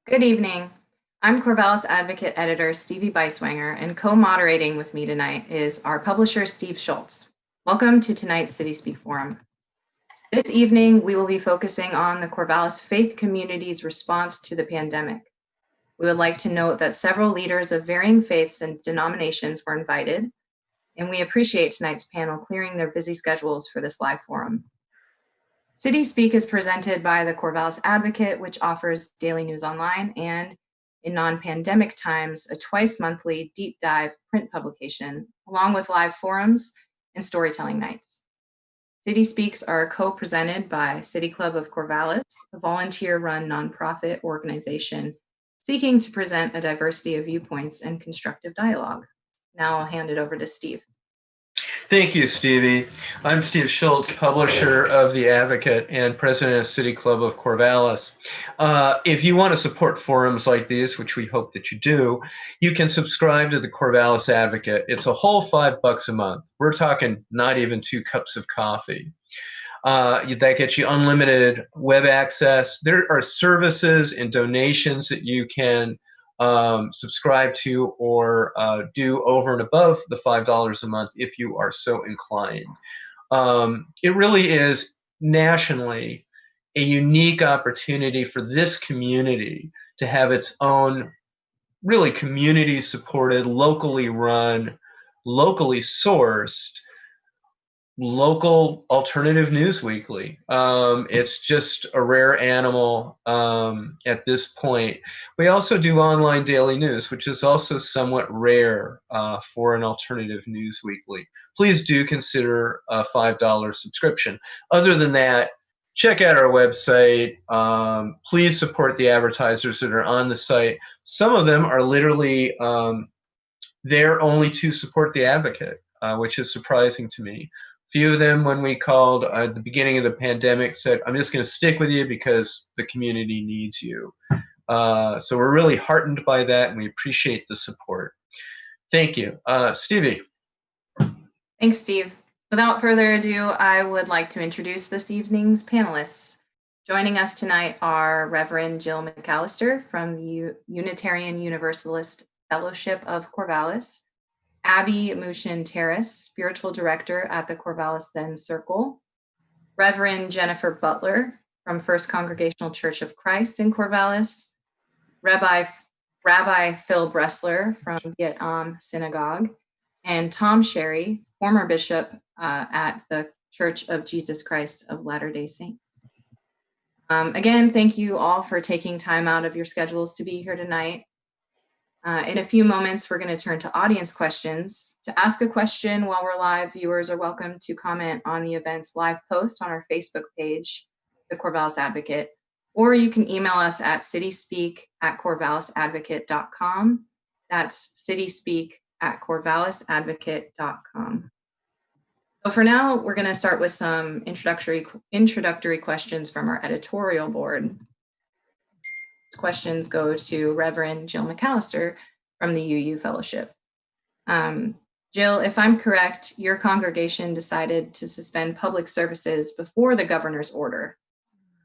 Good evening. I'm Corvallis Advocate Editor Stevie Beiswanger, and co-moderating with me tonight is our publisher, Steve Schultz. Welcome to tonight's City Speak Forum. This evening, we will be focusing on the Corvallis faith community's response to the pandemic. We would like to note that several leaders of varying faiths and denominations were invited, and we appreciate tonight's panel clearing their busy schedules for this live forum. City Speak is presented by the Corvallis Advocate, which offers daily news online and, in non-pandemic times, a twice-monthly deep dive print publication, along with live forums and storytelling nights. City Speaks are co-presented by City Club of Corvallis, a volunteer-run nonprofit organization seeking to present a diversity of viewpoints and constructive dialogue. Now I'll hand it over to Steve. Thank you, Stevie. I'm Steve Schultz, publisher of The Advocate and president of City Club of Corvallis. If you want to support forums like these, which we hope that you do, you can subscribe to the Corvallis Advocate. It's a whole $5 a month. We're talking not even 2 cups of coffee. That gets you unlimited web access. There are services and donations that you can subscribe to or do over and above the $5 a month if you are so inclined. It really is nationally a unique opportunity for this community to have its own really community supported, locally run, locally sourced local alternative news weekly. It's just a rare animal at this point. We also do online daily news, which is also somewhat rare for an alternative news weekly. Please do consider a $5 subscription. Other than that, check out our website. Please support the advertisers that are on the site. Some of them are literally there only to support the Advocate, which is surprising to me. Few of them, when we called at the beginning of the pandemic, said, I'm just going to stick with you because the community needs you. So we're really heartened by that, and we appreciate the support. Thank you. Stevie. Thanks, Steve. Without further ado, I would like to introduce this evening's panelists. Joining us tonight are Reverend Jill McAllister from the Unitarian Universalist Fellowship of Corvallis, Abby Mushin Terris, Spiritual Director at the Corvallis Den Circle, Reverend Jennifer Butler from First Congregational Church of Christ in Corvallis, Rabbi Phil Bressler from Beit Synagogue, and Tom Sherry, former bishop at the Church of Jesus Christ of Latter-day Saints. Again, thank you all for taking time out of your schedules to be here tonight. In a few moments, we're going to turn to audience questions. To ask a question while we're live, viewers are welcome to comment on the event's live post on our Facebook page, The Corvallis Advocate, or you can email us at cityspeak@corvallisadvocate.com. That's cityspeak@corvallisadvocate.com. So for now, we're going to start with some introductory questions from our editorial board. Questions go to Reverend Jill McAllister from the UU Fellowship. Jill, if I'm correct, your congregation decided to suspend public services before the governor's order.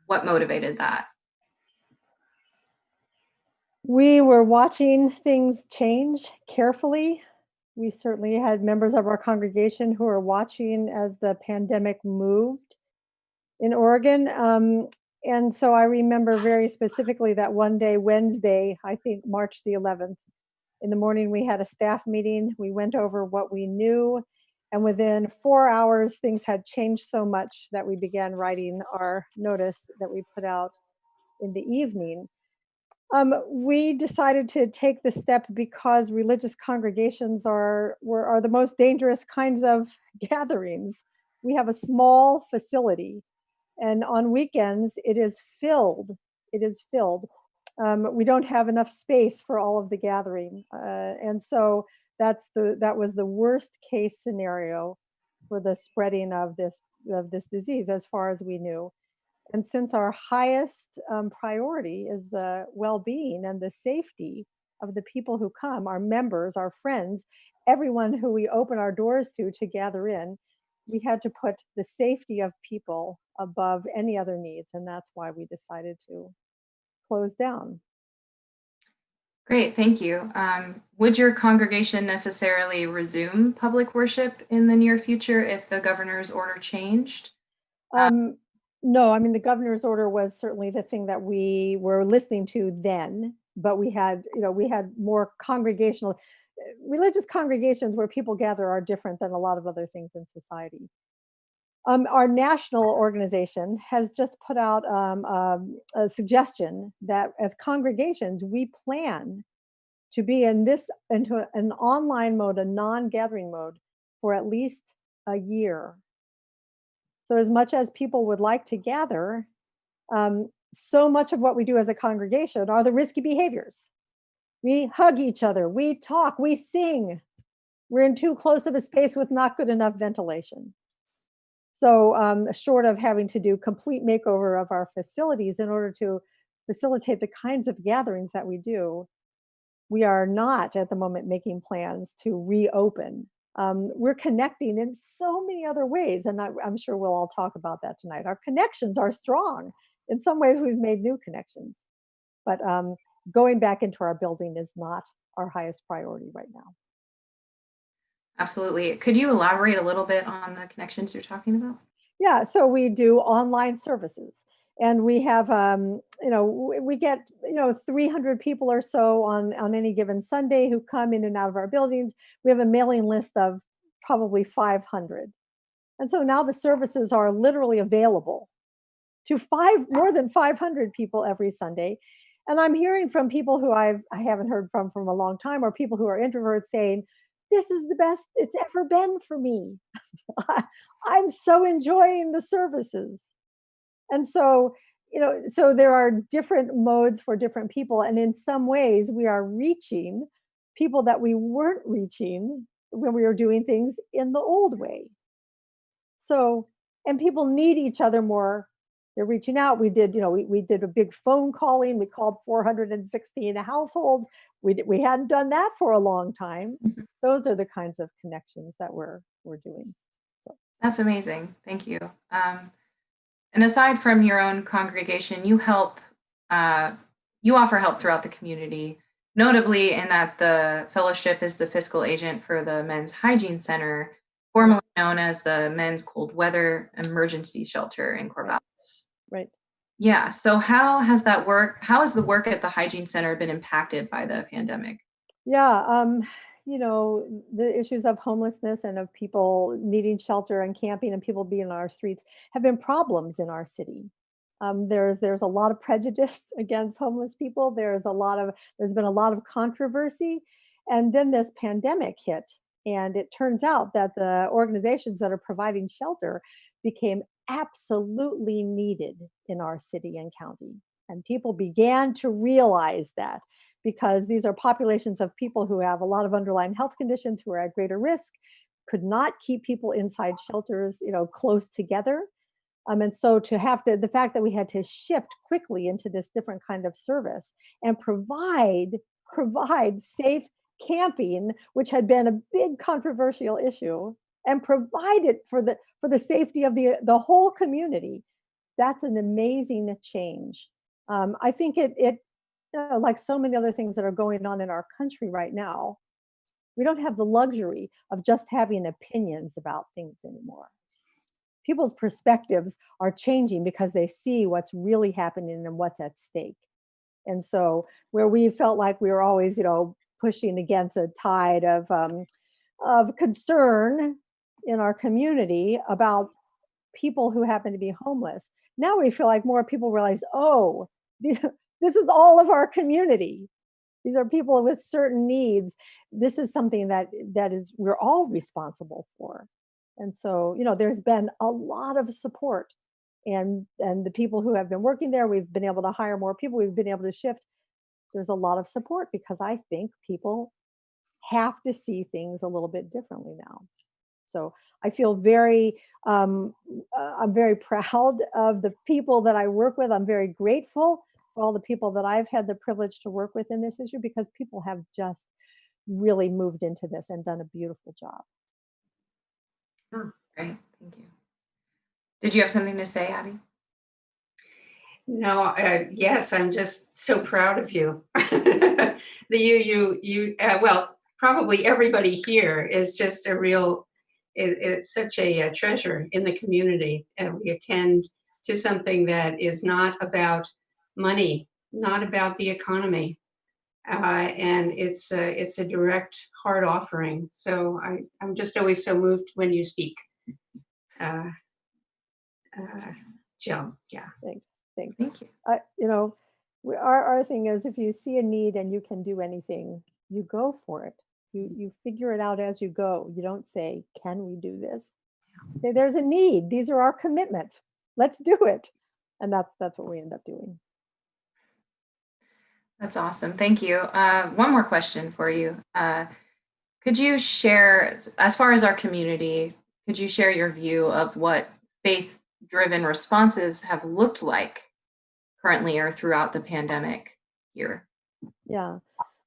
What motivated that? We were watching things change carefully. We certainly had members of our congregation who were watching as the pandemic moved in Oregon. And so I remember very specifically that one day, Wednesday, I think March the 11th, in the morning, we had a staff meeting. We went over what we knew. And within 4 hours, things had changed so much that we began writing our notice that we put out in the evening. We decided to take the step because religious congregations are the most dangerous kinds of gatherings. We have a small facility, and on weekends it is filled. It is filled. We don't have enough space for all of the gathering, and so that was the worst case scenario for the spreading of this disease, as far as we knew. And since our highest priority is the well-being and the safety of the people who come, our members, our friends, everyone who we open our doors to gather in, we had to put the safety of people above any other needs. And that's why we decided to close down. Great, thank you. Would your congregation necessarily resume public worship in the near future if the governor's order changed? No, I mean, the governor's order was certainly the thing that we were listening to then, but we had, we had more congregational, religious congregations where people gather are different than a lot of other things in society. Our national organization has just put out a suggestion that as congregations, we plan to be into an online mode, a non-gathering mode for at least a year. So as much as people would like to gather, so much of what we do as a congregation are the risky behaviors. We hug each other, we talk, we sing. We're in too close of a space with not good enough ventilation. So short of having to do complete makeover of our facilities in order to facilitate the kinds of gatherings that we do, we are not at the moment making plans to reopen. We're connecting in so many other ways, and I'm sure we'll all talk about that tonight. Our connections are strong. In some ways, we've made new connections, but going back into our building is not our highest priority right now. Absolutely. Could you elaborate a little bit on the connections you're talking about? Yeah, so we do online services, and we have, we get, 300 people or so on any given Sunday who come in and out of our buildings. We have a mailing list of probably 500, and so now the services are literally available to more than 500 people every Sunday. And I'm hearing from people who I haven't heard from a long time, or people who are introverts saying, "This is the best it's ever been for me." I'm so enjoying the services. And so, so there are different modes for different people. And in some ways, we are reaching people that we weren't reaching when we were doing things in the old way. So, and people need each other more. They're reaching out. We did, we did a big phone calling. We called 416 households. We hadn't done that for a long time. Mhm. Those are the kinds of connections that we're doing. So. That's amazing. Thank you. And aside from your own congregation, you offer help throughout the community, notably in that the fellowship is the fiscal agent for the Men's Hygiene Center, formerly known as the Men's Cold Weather Emergency Shelter in Corvallis. Right. Yeah. So how has the work at the hygiene center been impacted by the pandemic? Yeah, the issues of homelessness and of people needing shelter and camping and people being on our streets have been problems in our city. There's a lot of prejudice against homeless people. There's been a lot of controversy, and then this pandemic hit, and it turns out that the organizations that are providing shelter became absolutely needed in our city and county, and people began to realize that because these are populations of people who have a lot of underlying health conditions, who are at greater risk, could not keep people inside shelters, close together. And so the fact that we had to shift quickly into this different kind of service and provide safe camping, which had been a big controversial issue, and provide it for the safety of the whole community. That's an amazing change. I think it like so many other things that are going on in our country right now, we don't have the luxury of just having opinions about things anymore. People's perspectives are changing because they see what's really happening and what's at stake. And so where we felt like we were always, pushing against a tide of concern in our community about people who happen to be homeless, now we feel like more people realize, oh, this is all of our community. These are people with certain needs. This is something that is we're all responsible for. And so, there's been a lot of support. And the people who have been working there, we've been able to hire more people. We've been able to shift. There's a lot of support because I think people have to see things a little bit differently now. So I feel I'm very proud of the people that I work with. I'm very grateful for all the people that I've had the privilege to work with in this issue, because people have just really moved into this and done a beautiful job. Oh, great. Thank you. Did you have something to say, Abby? No, yes, I'm just so proud of you. Well, probably everybody here is just a real, it's such a treasure in the community. And we attend to something that is not about money, not about the economy. And it's a direct heart offering. So I'm just always so moved when you speak. Jill, yeah. Thanks. Thank you. You know, our thing is, if you see a need and you can do anything, you go for it. You figure it out as you go. You don't say, "Can we do this?" Say, "There's a need. These are our commitments. Let's do it." And that's what we end up doing. That's awesome. Thank you. One more question for you. Could you share, as far as our community, could you share your view of what faith-driven responses have looked like currently or throughout the pandemic here? Yeah.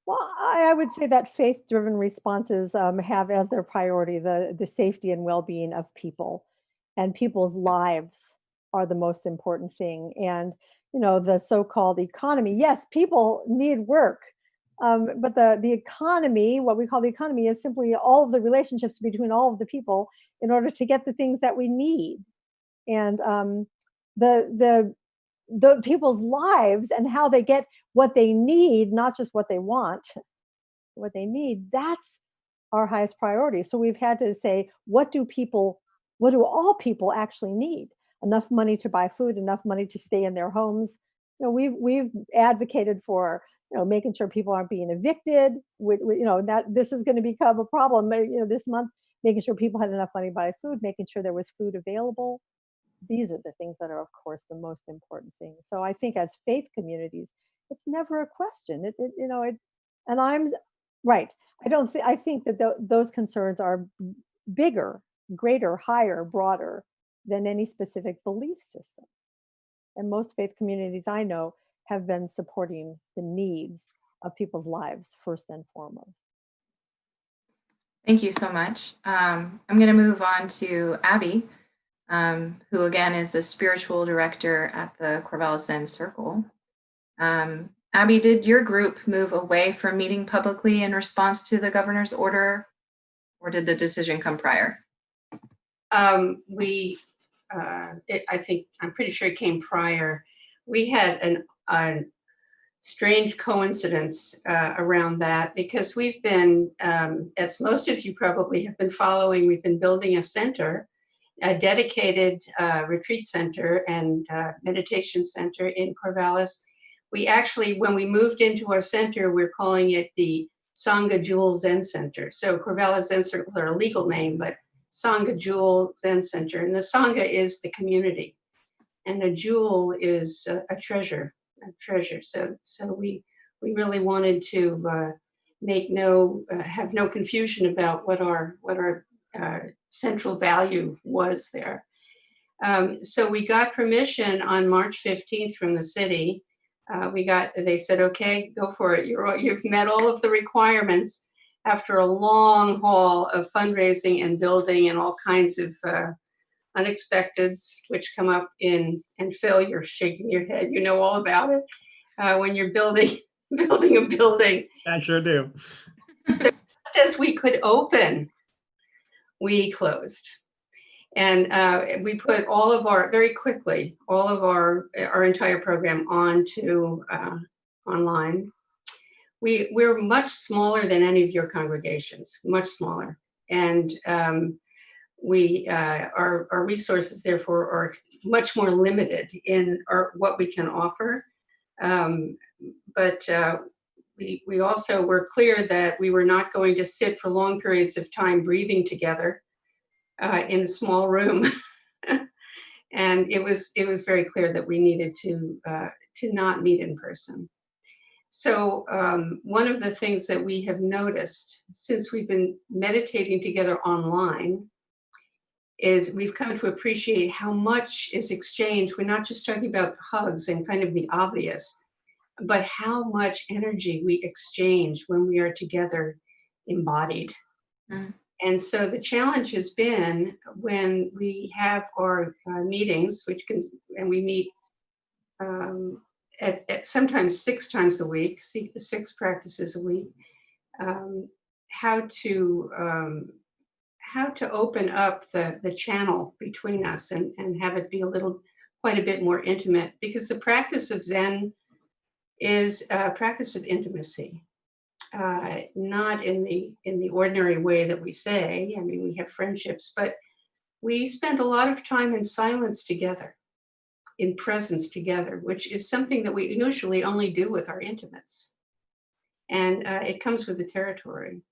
Well, I would say that faith-driven responses have as their priority the safety and well-being of people, and people's lives are the most important thing. And the so-called economy. Yes, people need work, but the economy, what we call the economy, is simply all of the relationships between all of the people in order to get the things that we need. And the people's lives and how they get what they need, not just what they want, what they need, that's our highest priority. So we've had to say, what do all people actually need? Enough money to buy food, enough money to stay in their homes. We've advocated for making sure people aren't being evicted. That this is going to become a problem. This month, making sure people had enough money to buy food, making sure there was food available. These are the things that are, of course, the most important things. So I think as faith communities, it's never a question. And I'm right. I think that those concerns are bigger, greater, higher, broader than any specific belief system. And most faith communities I know have been supporting the needs of people's lives first and foremost. Thank you so much. I'm going to move on to Abby, who again is the spiritual director at the Corvallis Zen Circle. Abby, did your group move away from meeting publicly in response to the governor's order, or did the decision come prior? I think, I'm pretty sure it came prior. We had a strange coincidence around that, because we've been, as most of you probably have been following, we've been building a center, a dedicated retreat center and meditation center in Corvallis. We actually, when we moved into our center, we're calling it the Sangha Jewel Zen Center. So Corvallis Zen Center is our legal name, but Sangha Jewel Zen Center. And the Sangha is the community, and the jewel is a treasure. So we really wanted to have no confusion about what our central value was there. So we got permission on March 15th from the city. They said, okay, go for it. You've met all of the requirements after a long haul of fundraising and building and all kinds of unexpecteds, which come up and Phil, you're shaking your head. You know all about it. When you're building a building. I sure do. So just as we could open, we closed. And we put very quickly, all of our entire program onto online. We're much smaller than any of your congregations, much smaller. And our resources, therefore, are much more limited in what we can offer. But we also were clear that we were not going to sit for long periods of time breathing together in a small room. And it was very clear that we needed to not meet in person. So one of the things that we have noticed since we've been meditating together online is we've come to appreciate how much is exchanged. We're not just talking about hugs and kind of the obvious, but how much energy we exchange when we are together embodied. Mm. And so the challenge has been when we have our meetings, and we meet at sometimes 6 times a week, 6 practices a week, how to open up the channel between us and have it be quite a bit more intimate, because the practice of Zen is a practice of intimacy, not in the ordinary way that we say. I mean, we have friendships, but we spend a lot of time in silence together, in presence together, which is something that we usually only do with our intimates. And it comes with the territory.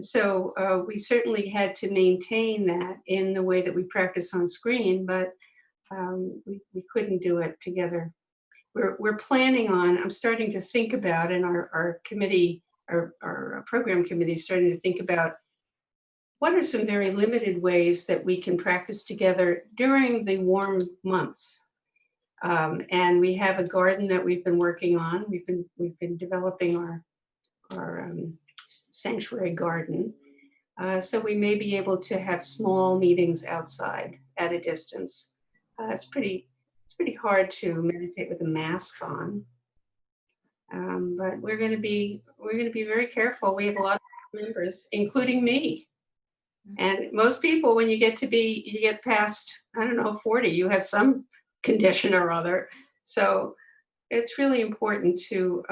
So we certainly had to maintain that in the way that we practice on screen, but we couldn't do it together. We're planning on, I'm starting to think about, and our committee, our program committee is starting to think about, what are some very limited ways that we can practice together during the warm months? And we have a garden that we've been working on. We've been developing our sanctuary garden. So we may be able to have small meetings outside at a distance. It's pretty hard to meditate with a mask on. But we're going to be very careful. We have a lot of members, including me. And most people, when you get past, I don't know, 40, you have some condition or other. So it's really important to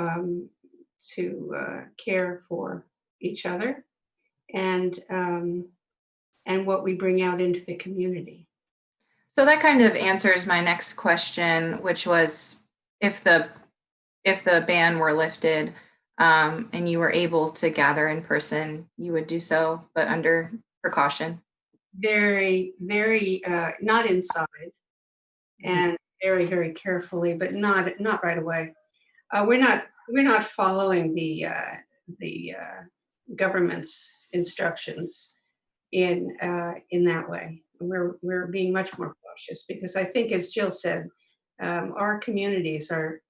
care for each other and what we bring out into the community. So that kind of answers my next question, which was, if the ban were lifted and you were able to gather in person, you would do so, but under precaution. Very, very not inside, and very, very carefully, but not right away. We're not following the government's instructions in that way. We're being much more cautious, because I think, as Jill said, our communities are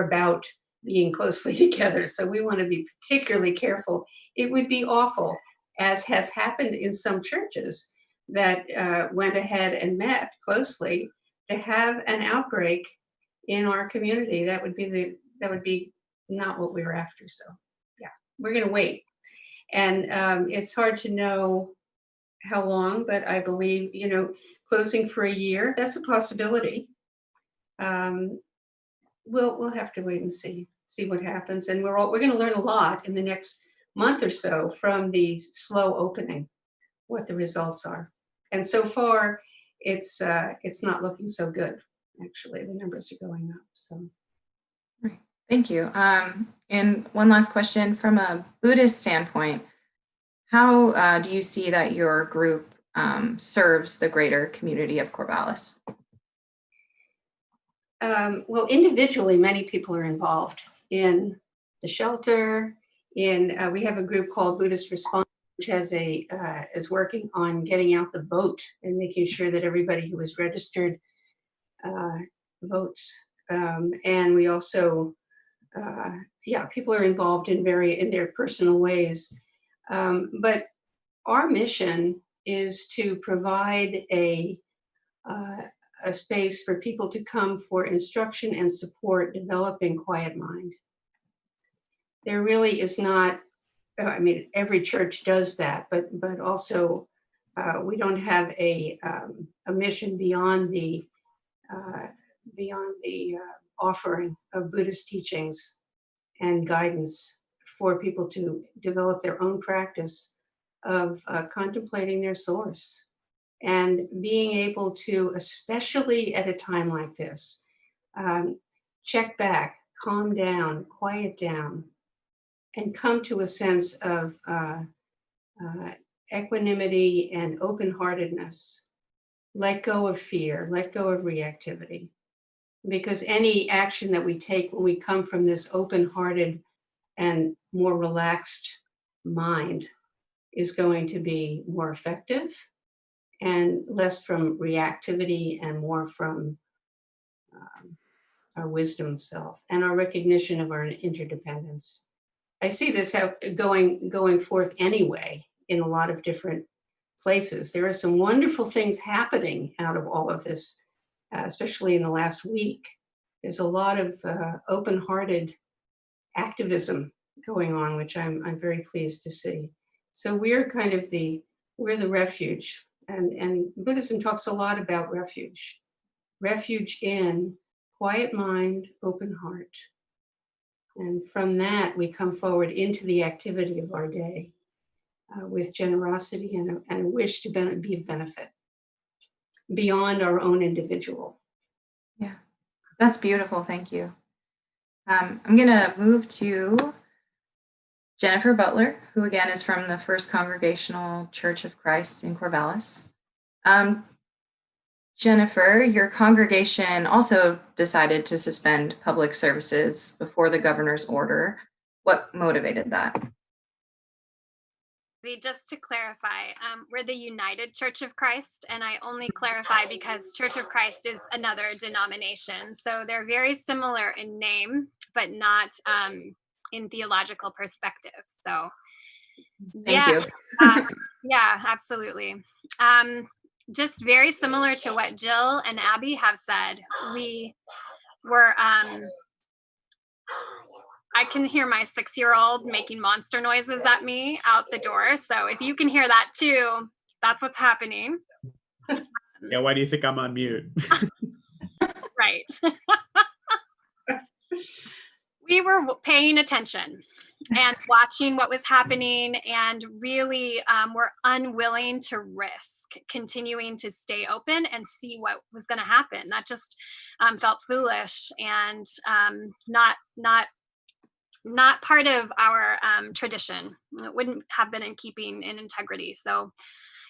about being closely together. So we want to be particularly careful. It would be awful, as has happened in some churches that went ahead and met closely, to have an outbreak in our community. That would be not what we were after. So yeah, we're going to wait. And it's hard to know how long, but I believe, closing for a year, that's a possibility. We'll have to wait and see what happens. And we're going to learn a lot in the next month or so from the slow opening, what the results are. And so far, it's not looking so good. Actually, the numbers are going up. So, thank you. And one last question, from a Buddhist standpoint, how do you see that your group serves the greater community of Corvallis? Well, individually, many people are involved in the shelter. We have a group called Buddhist Response, which is working on getting out the vote and making sure that everybody who is registered votes. And we also, people are involved in their personal ways. But our mission is to provide a space for people to come for instruction and support developing quiet mind. There really is not, I mean, every church does that, but also we don't have a mission beyond the offering of Buddhist teachings and guidance for people to develop their own practice of contemplating their source and being able to, especially at a time like this, check back, calm down, quiet down, and come to a sense of equanimity and open-heartedness. Let go of fear, let go of reactivity. Because any action that we take when we come from this open-hearted and more relaxed mind is going to be more effective and less from reactivity and more from our wisdom self and our recognition of our interdependence. I see this going forth anyway in a lot of different places. There are some wonderful things happening out of all of this, especially in the last week. there's a lot of open-hearted activism going on, which I'm very pleased to see. So we're kind of we're the refuge, and Buddhism talks a lot about refuge in quiet mind, open heart. And from that, we come forward into the activity of our day with generosity and a wish to be of benefit beyond our own individual. Yeah, that's beautiful. Thank you. I'm going to move to Jennifer Butler, who again is from the First Congregational Church of Christ in Corvallis. Jennifer, your congregation also decided to suspend public services before the governor's order. What motivated that? Just to clarify, we're the United Church of Christ, and I only clarify because Church of Christ is another denomination. So they're very similar in name, but not in theological perspective. So Thank you. Yeah, absolutely. Just very similar to what Jill and Abby have said. We were, I can hear my 6-year-old making monster noises at me out the door. So if you can hear that too, that's what's happening. Yeah, why do you think I'm on mute? Right. We were paying attention and watching what was happening, and really were unwilling to risk continuing to stay open and see what was going to happen. That just felt foolish and not part of our tradition. It wouldn't have been in keeping in integrity. So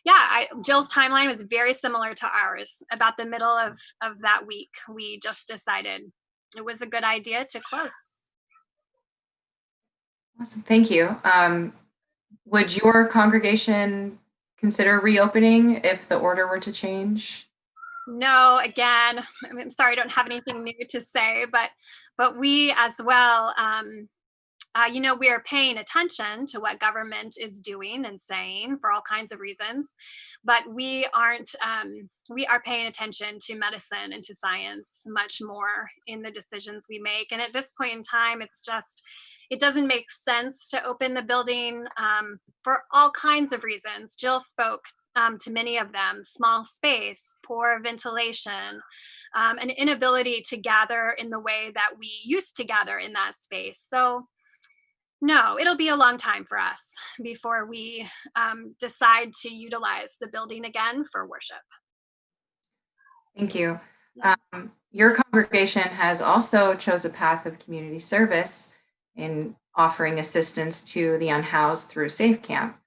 yeah, Jill's timeline was very similar to ours. About the middle of that week, we just decided it was a good idea to close. Awesome. Thank you. Would your congregation consider reopening if the order were to change? No, again, I'm sorry, I don't have anything new to say, but we as well, we are paying attention to what government is doing and saying for all kinds of reasons, but we are paying attention to medicine and to science much more in the decisions we make. And at this point in time, it doesn't make sense to open the building for all kinds of reasons. Jill spoke to many of them: small space, poor ventilation, an inability to gather in the way that we used to gather in that space. So no, it'll be a long time for us before we decide to utilize the building again for worship. Thank you. Your congregation has also chose a path of community service in offering assistance to the unhoused through Safe Camp.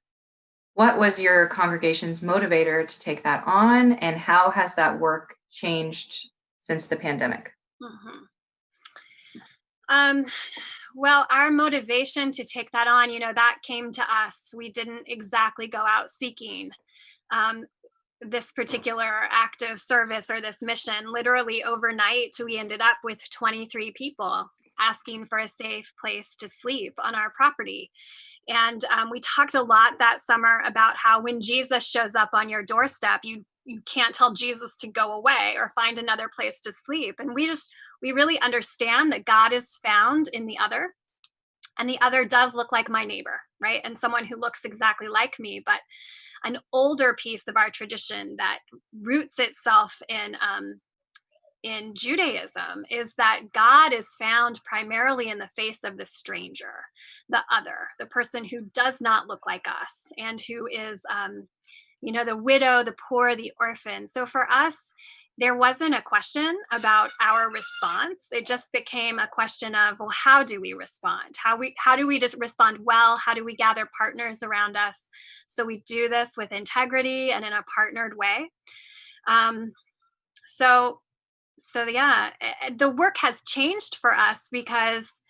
What was your congregation's motivator to take that on, and how has that work changed since the pandemic? Well, our motivation to take that on, that came to us. We didn't exactly go out seeking this particular act of service or this mission. Literally overnight, we ended up with 23 people asking for a safe place to sleep on our property. And we talked a lot that summer about how when Jesus shows up on your doorstep, you can't tell Jesus to go away or find another place to sleep. And we really understand that God is found in the other, and the other does look like my neighbor, right? And someone who looks exactly like me. But an older piece of our tradition that roots itself in Judaism is that God is found primarily in the face of the stranger, the other, the person who does not look like us, and who is, the widow, the poor, the orphan. So for us, there wasn't a question about our response. It just became a question of, well, how do we respond? How do we just respond well? How do we gather partners around us? So we do this with integrity and in a partnered way. So yeah, the work has changed for us because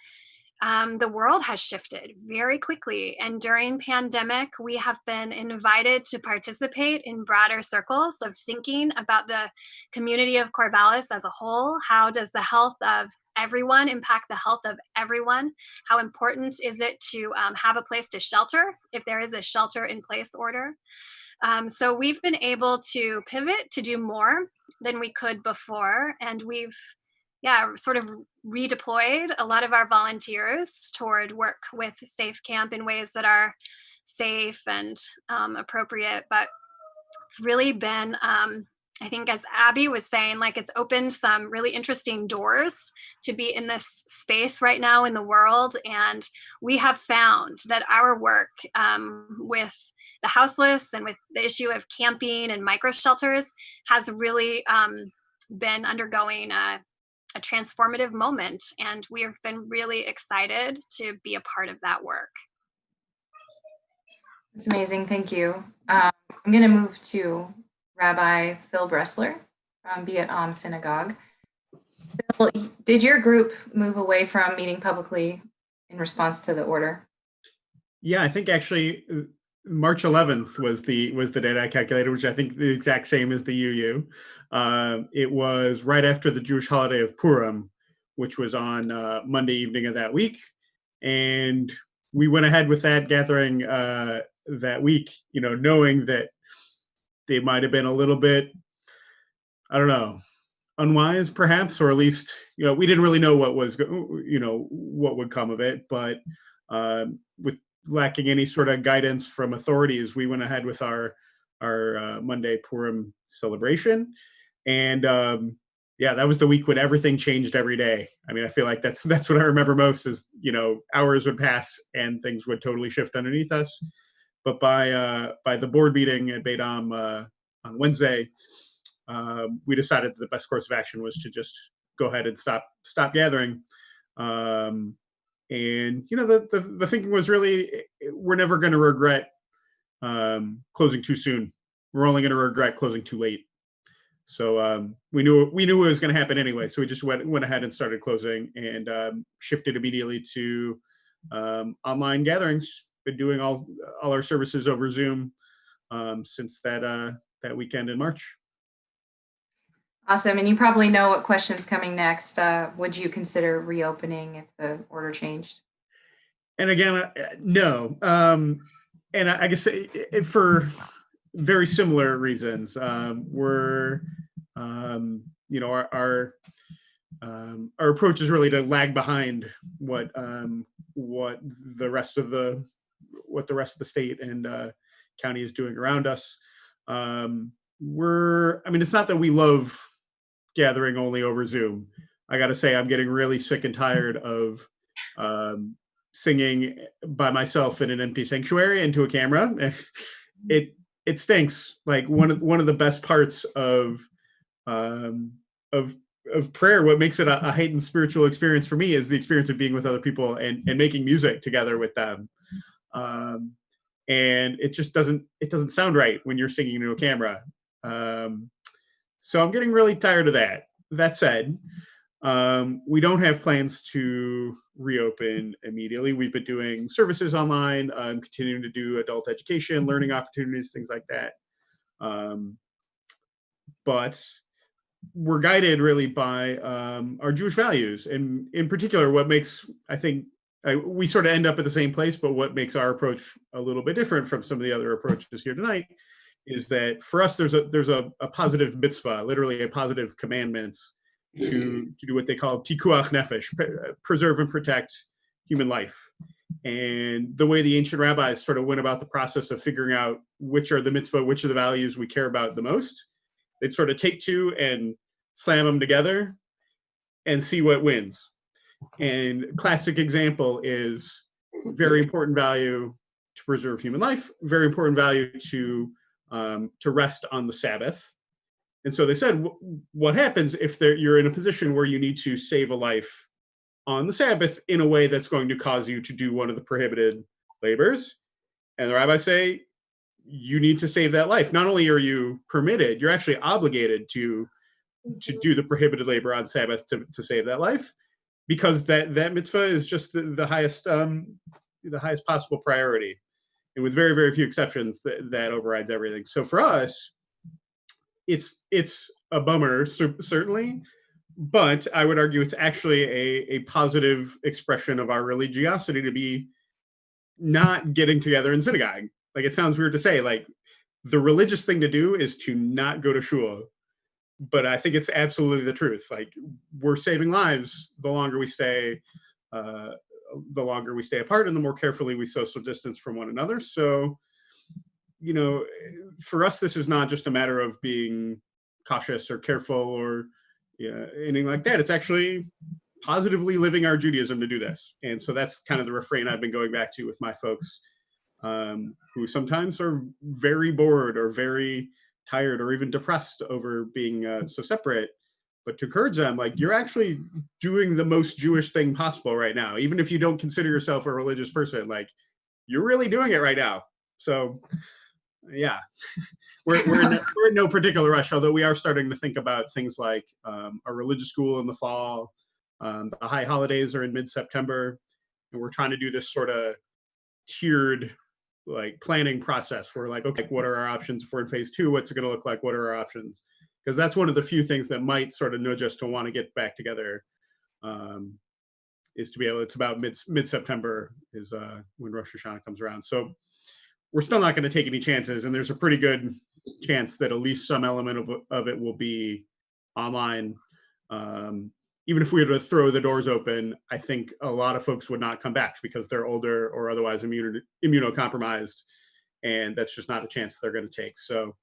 the world has shifted very quickly. And during pandemic, we have been invited to participate in broader circles of thinking about the community of Corvallis as a whole. How does the health of everyone impact the health of everyone? How important is it to have a place to shelter if there is a shelter in place order? So we've been able to pivot to do more than we could before. And we've sort of redeployed a lot of our volunteers toward work with Safe Camp in ways that are safe and appropriate. But it's really been, I think, as Abby was saying, like, it's opened some really interesting doors to be in this space right now in the world. And we have found that our work with the houseless and with the issue of camping and micro shelters has really been undergoing a transformative moment. And we have been really excited to be a part of that work. That's amazing. Thank you. I'm going to move to Rabbi Phil Bressler from Beit Synagogue. Phil, did your group move away from meeting publicly in response to the order? Yeah, I think actually March 11th was the date I calculated, which I think the exact same as the UU. It was right after the Jewish holiday of Purim, which was on Monday evening of that week. And we went ahead with that gathering that week, knowing that they might have been a little bit, I don't know, unwise perhaps, or at least, we didn't really know what was, what would come of it. But with lacking any sort of guidance from authorities, we went ahead with our Monday Purim celebration. And that was the week when everything changed every day. I mean, I feel like that's what I remember most is, hours would pass and things would totally shift underneath us. But by the board meeting at Beit on Wednesday, we decided that the best course of action was to just go ahead and stop gathering. And the thinking was really, we're never going to regret closing too soon. We're only going to regret closing too late. So we knew it was going to happen anyway. So we just went ahead and started closing and shifted immediately to online gatherings. Been doing all our services over Zoom since that weekend in March. Awesome. And you probably know what question's coming next. Would you consider reopening if the order changed? And again, no. And I guess for very similar reasons. Our approach is really to lag behind what the rest of the state and county is doing around us. It's not that we love gathering only over Zoom. I got to say, I'm getting really sick and tired of singing by myself in an empty sanctuary into a camera. It stinks. Like one of the best parts of prayer, what makes it a heightened spiritual experience for me is the experience of being with other people and making music together with them. And it just doesn't sound right when you're singing into a camera. So I'm getting really tired of that. That said, we don't have plans to reopen immediately. We've been doing services online, continuing to do adult education, learning opportunities, things like that. But we're guided really by our Jewish values. And in particular, what makes, I think, we sort of end up at the same place, but what makes our approach a little bit different from some of the other approaches here tonight is that for us, there's a positive mitzvah, literally a positive commandment to do what they call pikuach nefesh, preserve and protect human life. And the way the ancient rabbis sort of went about the process of figuring out which are the mitzvah, which are the values we care about the most, they'd sort of take two and slam them together and see what wins. And classic example is very important value to preserve human life, very important value to rest on the Sabbath. And so they said, what happens if you're in a position where you need to save a life on the Sabbath in a way that's going to cause you to do one of the prohibited labors? And the rabbis say, you need to save that life. Not only are you permitted, you're actually obligated to do the prohibited labor on Sabbath to save that life, because that mitzvah is just the highest possible priority. And with very, very few exceptions, that overrides everything. So for us, it's a bummer, certainly, but I would argue it's actually a positive expression of our religiosity to be not getting together in synagogue. Like, it sounds weird to say, like, the religious thing to do is to not go to shul. but I think it's absolutely the truth. Like, we're saving lives the longer we stay apart, and the more carefully we social distance from one another. So, for us, this is not just a matter of being cautious or careful or anything like that. It's actually positively living our Judaism to do this. And so that's kind of the refrain I've been going back to with my folks, who sometimes are very bored or very tired or even depressed over being so separate. But to encourage them, like, you're actually doing the most Jewish thing possible right now. Even if you don't consider yourself a religious person, like, you're really doing it right now. So yeah, we're in no particular rush, although we are starting to think about things like a religious school in the fall. The high holidays are in mid-September, and we're trying to do this sort of tiered, like, planning process. We're like, okay, what are our options for in phase 2? What's it going to look like? What are our options? Because that's one of the few things that might sort of nudge us to want to get back together. Is to be able. It's about mid-September is when Rosh Hashanah comes around. So we're still not going to take any chances, and there's a pretty good chance that at least some element of it will be online. Even if we were to throw the doors open, I think a lot of folks would not come back because they're older or otherwise immunocompromised, and that's just not a chance they're going to take. So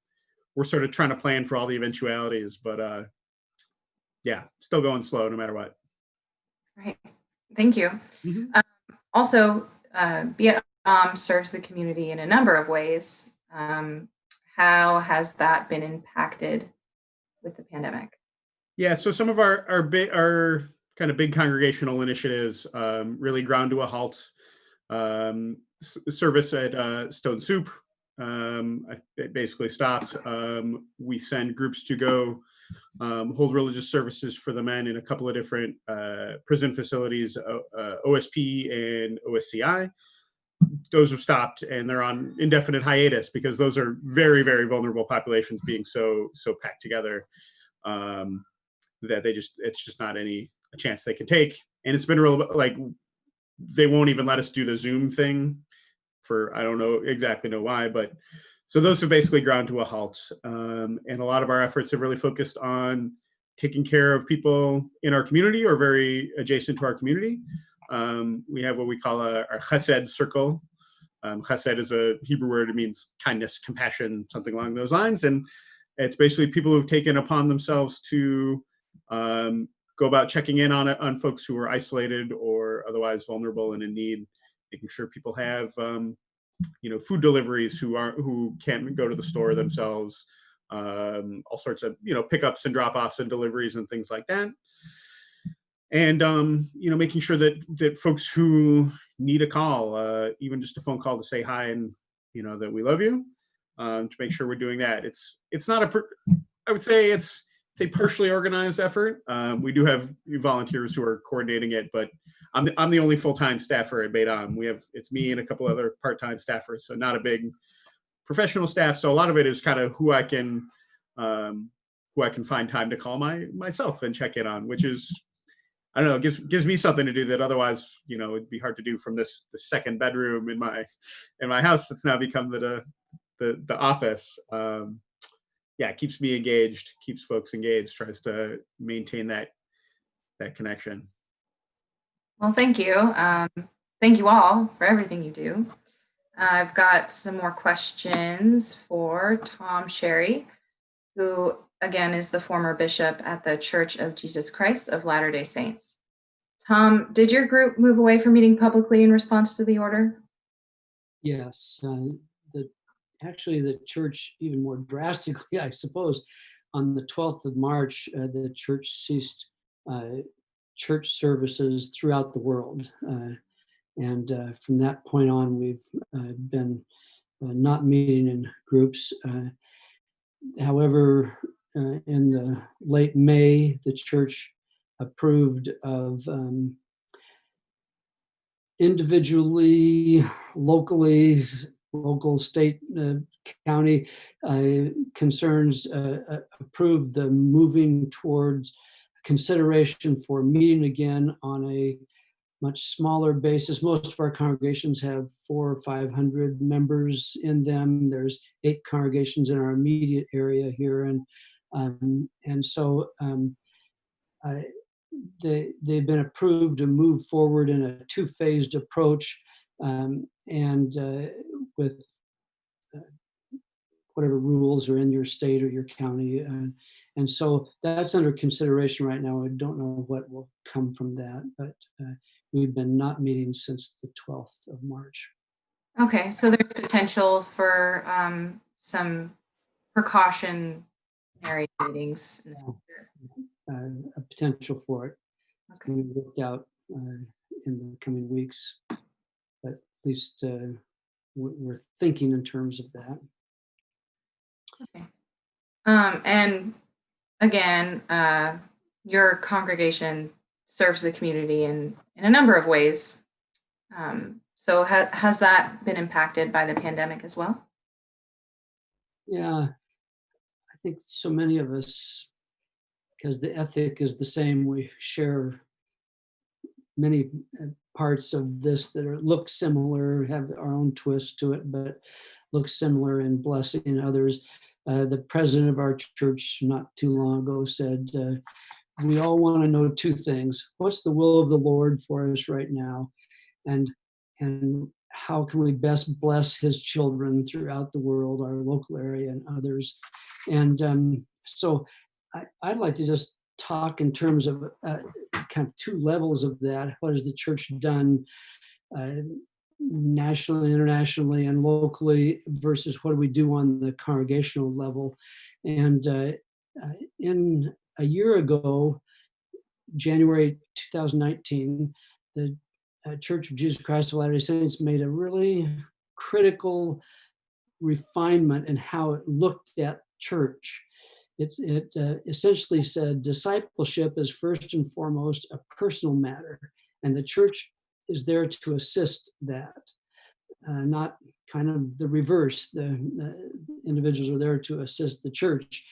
we're sort of trying to plan for all the eventualities, but yeah, still going slow no matter what. Right. Thank you. Mm-hmm. Also, Beit serves the community in a number of ways. How has that been impacted with the pandemic? Yeah, so some of our kind of big congregational initiatives really ground to a halt. Service at Stone Soup it basically stopped. We send groups to go hold religious services for the men in a couple of different prison facilities, OSP and OSCI. Those have stopped, and they're on indefinite hiatus because those are very, very vulnerable populations being so packed together. That it's just not a chance they can take. And it's been real, like, they won't even let us do the Zoom thing for, I don't know exactly why, but so those have basically ground to a halt. And a lot of our efforts have really focused on taking care of people in our community or very adjacent to our community. We have what we call our chesed circle. Chesed is a Hebrew word. It means kindness, compassion, something along those lines. And it's basically people who've taken upon themselves to go about checking in on folks who are isolated or otherwise vulnerable and in need, making sure people have food deliveries who can't go to the store themselves, all sorts of pickups and drop-offs and deliveries and things like that. And making sure that folks who need a call, even just a phone call to say hi and that we love you, to make sure we're doing that. It's not I would say it's a partially organized effort. We do have volunteers who are coordinating it, but I'm the only full-time staffer at Beit. It's me and a couple other part-time staffers, so not a big professional staff. So a lot of it is kind of who I can find time to call myself and check in on, which is, I don't know, gives me something to do that otherwise, it'd be hard to do from the second bedroom in my house that's now become the office. Yeah, it keeps me engaged, keeps folks engaged, tries to maintain that connection. Well, thank you. Thank you all for everything you do. I've got some more questions for Tom Sherry, who again is the former bishop at the Church of Jesus Christ of Latter-day Saints. Tom, did your group move away from meeting publicly in response to the order? Yes. Actually, the church, even more drastically, I suppose, on the 12th of March, the church ceased church services throughout the world. And from that point on, we've been not meeting in groups. However, in the late May, the church approved of individually, locally, local, state, county concerns approved the moving towards consideration for meeting again on a much smaller basis. Most of our congregations have 400 or 500 members in them. There's 8 congregations in our immediate area here, and And so they've been approved to move forward in a two-phased approach, and with whatever rules are in your state or your county. And so that's under consideration right now. I don't know what will come from that, but we've been not meeting since the 12th of March. Okay, so there's potential for some precautionary meetings in the future. A potential for it. Okay. We worked out in the coming weeks, but at least we're thinking in terms of that. Okay. And again, your congregation serves the community in a number of ways. So has that been impacted by the pandemic as well? Yeah, I think so many of us, because the ethic is the same, we share many parts of this that look similar, have our own twist to it, but look similar in blessing others. The president of our church not too long ago said, we all want to know two things. What's the will of the Lord for us right now? And how can we best bless his children throughout the world, our local area and others? And so I'd like to just talk in terms of kind of two levels of that. What has the church done nationally, internationally, and locally versus what do we do on the congregational level? And in a year ago, January 2019, the Church of Jesus Christ of Latter-day Saints made a really critical refinement in how it looked at church. It essentially said discipleship is first and foremost a personal matter, and the church is there to assist that, not kind of the reverse. The individuals are there to assist the church.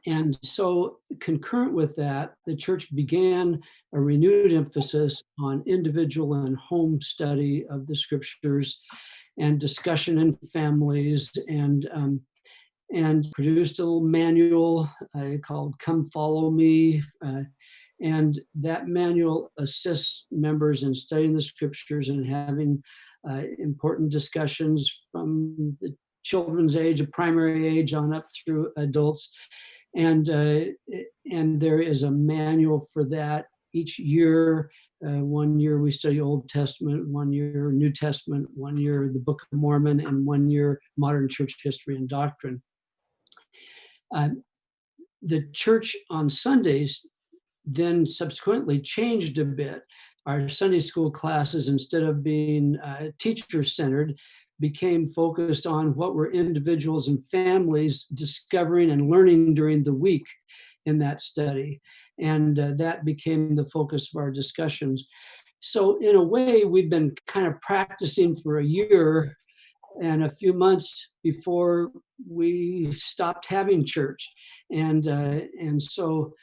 And so concurrent with that, the church began a renewed emphasis on individual and home study of the scriptures and discussion in families, and produced a little manual called Come Follow Me. And that manual assists members in studying the scriptures and having important discussions from the children's age, of primary age, on up through adults. And there is a manual for that each year. 1 year we study Old Testament, 1 year New Testament, 1 year the Book of Mormon, and 1 year modern church history and doctrine. The church on Sundays then subsequently changed a bit. Our Sunday school classes, instead of being teacher-centered, became focused on what were individuals and families discovering and learning during the week in that study. And that became the focus of our discussions. So in a way, we've been kind of practicing for a year and a few months before we stopped having church. And so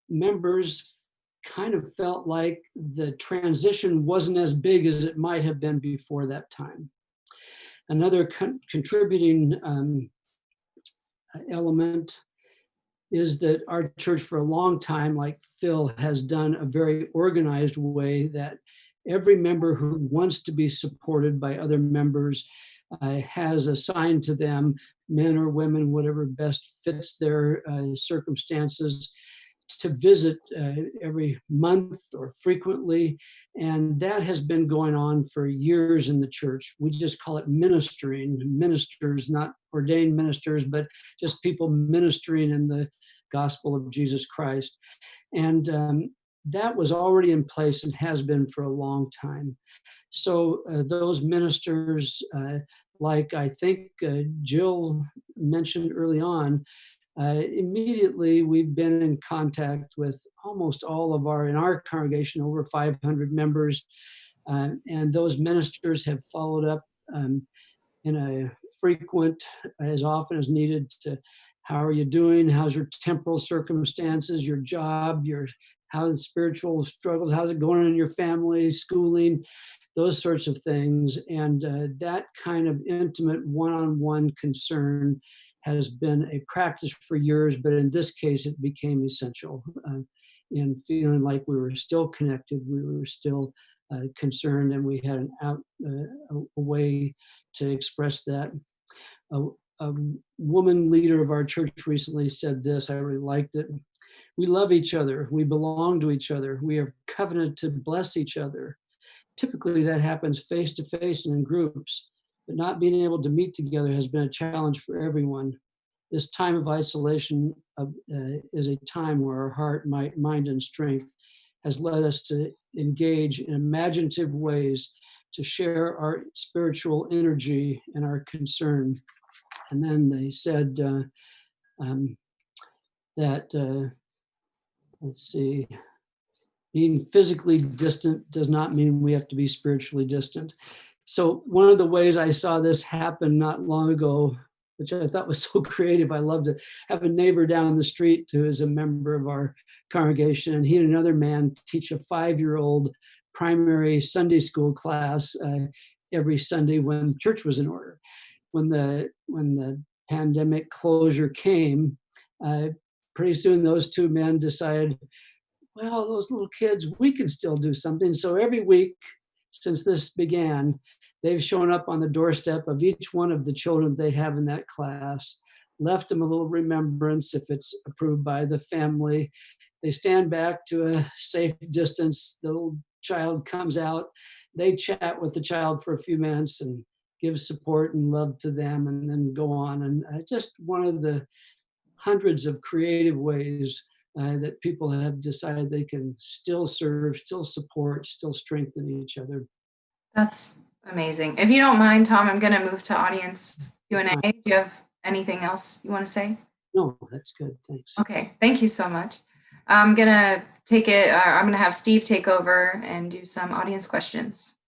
members kind of felt like the transition wasn't as big as it might have been before that time. Another contributing element is that our church for a long time, like Phil, has done a very organized way that every member who wants to be supported by other members has assigned to them, men or women, whatever best fits their circumstances, to visit every month or frequently. And that has been going on for years in the church. We just call it ministering. Ministers, not ordained ministers, but just people ministering in the gospel of Jesus Christ. And that was already in place and has been for a long time. So those ministers, like I think Jill mentioned early on, immediately we've been in contact with almost all of in our congregation, over 500 members, and those ministers have followed up in a frequent, as often as needed, to how are you doing, how's your temporal circumstances, your job, how the spiritual struggles, how's it going in your family, schooling, those sorts of things. And that kind of intimate one-on-one concern has been a practice for years, but in this case, it became essential. In feeling like we were still connected, we were still concerned, and we had a way to express that. A woman leader of our church recently said this, I really liked it. We love each other. We belong to each other. We are covenanted to bless each other. Typically, that happens face to face and in groups, but not being able to meet together has been a challenge for everyone. This time of isolation is a time where our heart, mind, and strength has led us to engage in imaginative ways to share our spiritual energy and our concern. And then they said that, let's see, being physically distant does not mean we have to be spiritually distant. So one of the ways I saw this happen not long ago, which I thought was so creative, I love to have a neighbor down the street who is a member of our congregation, and he and another man teach a 5-year-old primary Sunday school class every Sunday when church was in order. When the pandemic closure came, pretty soon those two men decided, well, those little kids, we can still do something. So every week since this began, they've shown up on the doorstep of each one of the children they have in that class, left them a little remembrance if it's approved by the family. They stand back to a safe distance. The little child comes out. They chat with the child for a few minutes and give support and love to them, and then go on. And just one of the hundreds of creative ways that people have decided they can still serve, still support, still strengthen each other. That's amazing. If you don't mind, Tom, I'm going to move to audience Q&A. Do you have anything else you want to say? No, that's good. Thanks. Okay, thank you so much. I'm going to I'm going to have Steve take over and do some audience questions.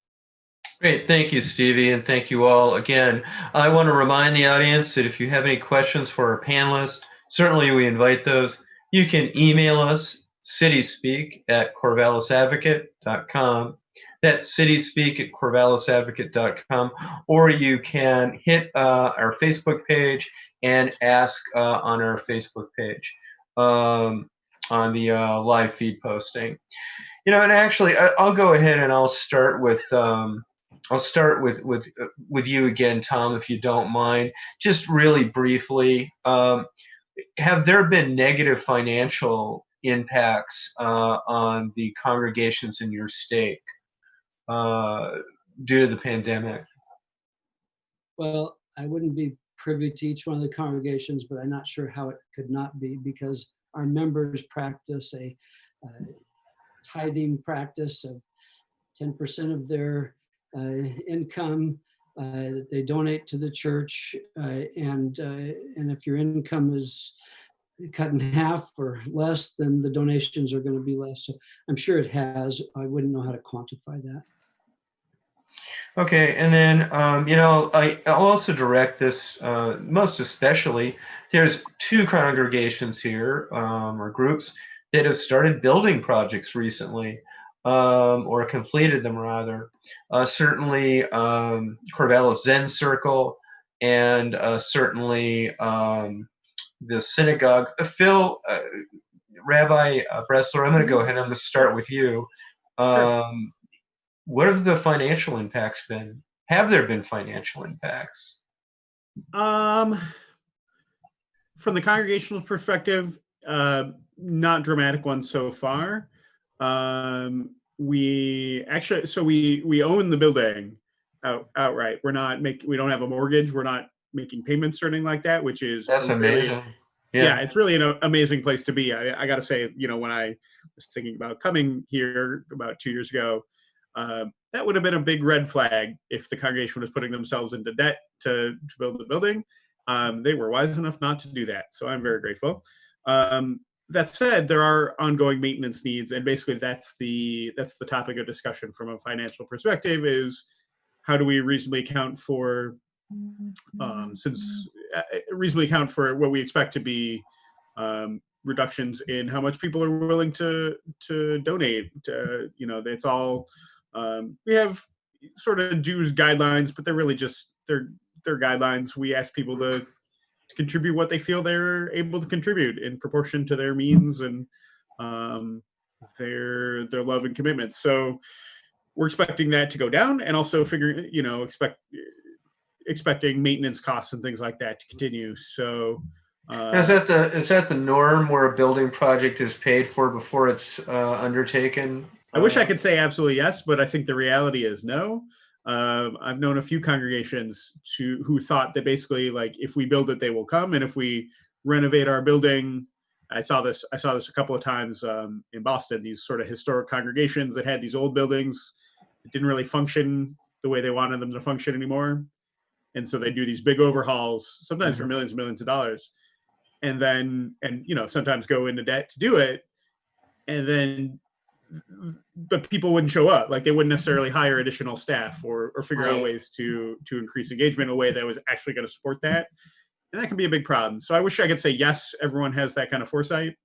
Great. Thank you, Stevie, and thank you all. Again, I want to remind the audience that if you have any questions for our panelists, certainly we invite those. You can email us, cityspeak@corvallisadvocate.com. That's cityspeak@corvallisadvocate.com. Or you can hit our Facebook page and ask on our Facebook page on the live feed posting. You know, and actually, I'll go ahead and I'll start with you again, Tom, if you don't mind. Just really briefly, have there been negative financial impacts on the congregations in your state due to the pandemic? Well, I wouldn't be privy to each one of the congregations, but I'm not sure how it could not be, because our members practice a tithing practice of 10% of their income that they donate to the church, and if your income is cut in half or less, then the donations are going to be less. So I'm sure it has. I wouldn't know how to quantify that. Okay, and then I'll also direct this most especially. There's 2 congregations here or groups that have started building projects recently, or completed them rather. Certainly Corvallis Zen Circle, and certainly the Synagogue. Phil, Rabbi Bressler, I'm going to go ahead. I'm going to start with you. What have the financial impacts been? Have there been financial impacts? From the congregational perspective, not dramatic ones so far. We own the building outright. We don't have a mortgage. We're not making payments or anything like that, which is amazing. Yeah, it's really an amazing place to be. I got to say, when I was thinking about coming here about 2 years ago, that would have been a big red flag if the congregation was putting themselves into debt to build the building. They were wise enough not to do that, so I'm very grateful. That said, there are ongoing maintenance needs, and basically that's the topic of discussion from a financial perspective: is how do we reasonably account for what we expect to be reductions in how much people are willing to donate. It's all we have sort of dues guidelines, but they're really just they're guidelines. We ask people to contribute what they feel they're able to contribute in proportion to their means and their love and commitment. So we're expecting that to go down, and also expecting maintenance costs and things like that to continue. So is that the norm where a building project is paid for before it's undertaken? I wish I could say absolutely yes, but I think the reality is no. I've known a few congregations who thought that basically, like, if we build it, they will come, and if we renovate our building, I saw this a couple of times in Boston. These sort of historic congregations that had these old buildings that didn't really function the way they wanted them to function anymore, and so they do these big overhauls, sometimes for millions and millions of dollars, and sometimes go into debt to do it, and then but people wouldn't show up. Like, they wouldn't necessarily hire additional staff or figure out ways to increase engagement in a way that was actually going to support that. And that can be a big problem. So I wish I could say, yes, everyone has that kind of foresight,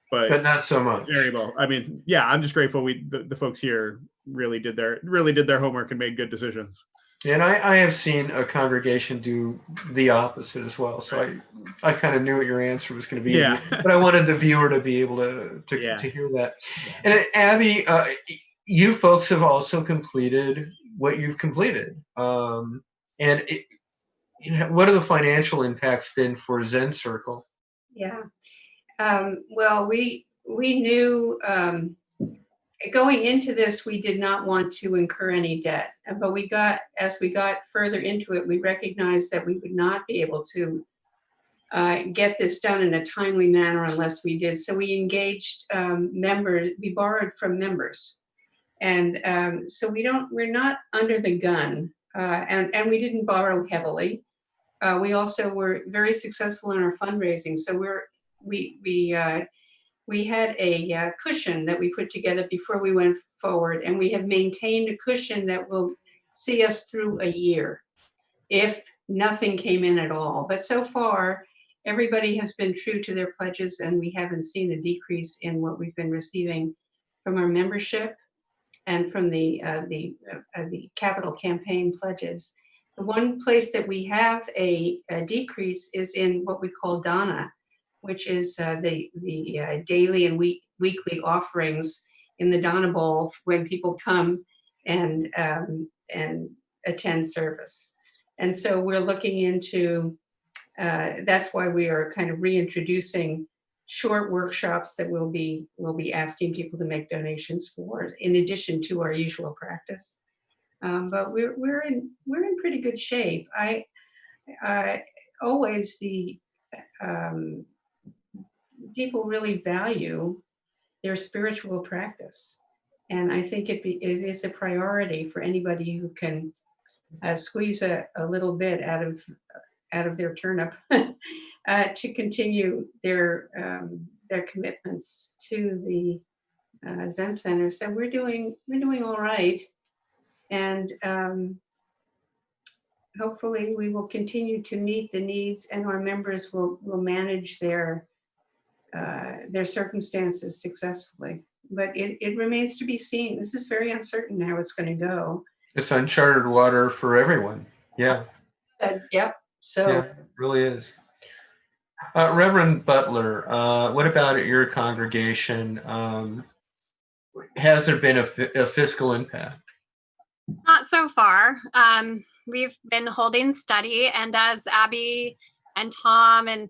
but not so much. Variable. I mean, yeah, I'm just grateful the folks here really did their homework and made good decisions. And I have seen a congregation do the opposite as well. So I kind of knew what your answer was going to be. Yeah. But I wanted the viewer to be able to hear that. And Abby, you folks have also completed what you've completed. What are the financial impacts been for Zen Circle? Yeah. Well, we knew going into this, we did not want to incur any debt, but as we got further into it, we recognized that we would not be able to get this done in a timely manner unless we did. So we engaged members. We borrowed from members, and so we're not under the gun, and we didn't borrow heavily. We also were very successful in our fundraising. So we had a cushion that we put together before we went forward, and we have maintained a cushion that will see us through a year if nothing came in at all. But so far, everybody has been true to their pledges, and we haven't seen a decrease in what we've been receiving from our membership and from the capital campaign pledges. The one place that we have a decrease is in what we call Dana, which is the daily and weekly offerings in the Dana Bowl when people come and attend service. And so we're looking into, that's why we are kind of reintroducing short workshops that we'll be asking people to make donations for, in addition to our usual practice. But we're in pretty good shape. Always people really value their spiritual practice, and I think it is a priority for anybody who can squeeze a little bit out of their turnip to continue their commitments to the Zen Center. So we're doing all right, and hopefully we will continue to meet the needs, and our members will manage their circumstances successfully. But it remains to be seen. This is very uncertain how it's going to go. It's uncharted water for everyone. Yeah. Yep. So yeah, it really is. Reverend Butler, what about at your congregation? Has there been a fiscal impact? Not so far. We've been holding steady, and as Abby and Tom and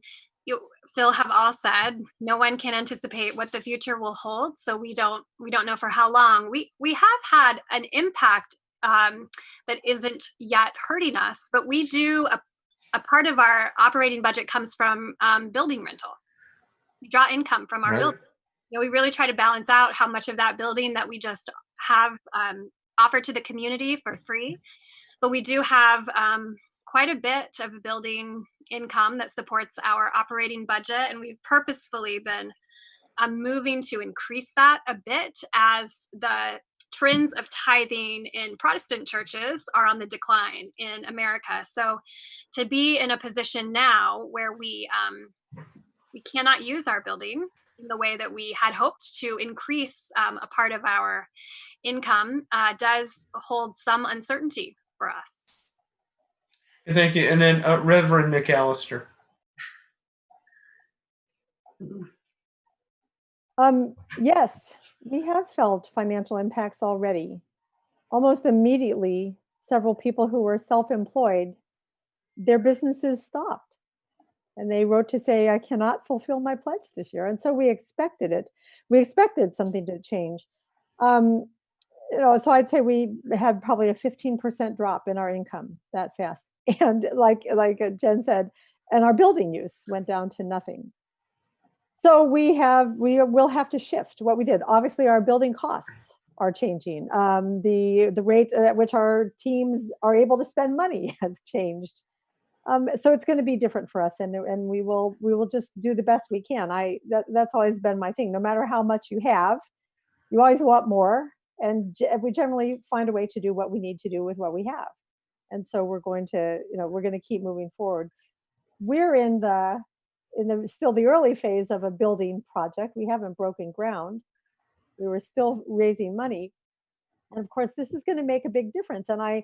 Phil have all said, no one can anticipate what the future will hold. So we don't know for how long. We have had an impact that isn't yet hurting us, but we do a part of our operating budget comes from building rental. We draw income from our building. We really try to balance out how much of that building that we just have offered to the community for free, but we do have quite a bit of building income that supports our operating budget, and we've purposefully been moving to increase that a bit as the trends of tithing in Protestant churches are on the decline in America. So to be in a position now where we cannot use our building in the way that we had hoped to increase a part of our income does hold some uncertainty for us. Thank you. And then Reverend McAllister. Yes, we have felt financial impacts already. Almost immediately, several people who were self-employed, their businesses stopped. And they wrote to say, I cannot fulfill my pledge this year. And so we expected it. We expected something to change. So I'd say we had probably a 15% drop in our income that fast. And like Jen said, and our building use went down to nothing. So we will have to shift what we did. Obviously, our building costs are changing. The rate at which our teams are able to spend money has changed. So it's going to be different for us, and we will just do the best we can. That's always been my thing. No matter how much you have, you always want more, and we generally find a way to do what we need to do with what we have. And so we're going to keep moving forward. We're in the still the early phase of a building project. We haven't broken ground. We were still raising money. And of course, this is going to make a big difference. And I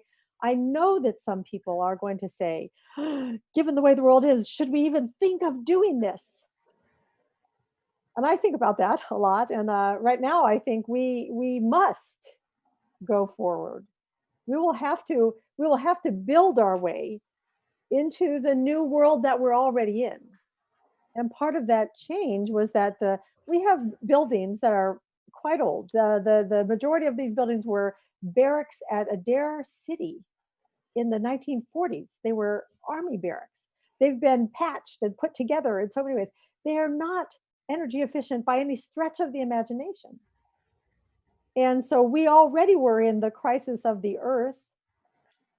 know that some people are going to say, given the way the world is, should we even think of doing this? And I think about that a lot. And right now, I think we must go forward. We will have to build our way into the new world that we're already in. And part of that change was that we have buildings that are quite old. The majority of these buildings were barracks at Adair City in the 1940s. They were army barracks. They've been patched and put together in so many ways. They are not energy efficient by any stretch of the imagination. And so we already were in the crisis of the earth,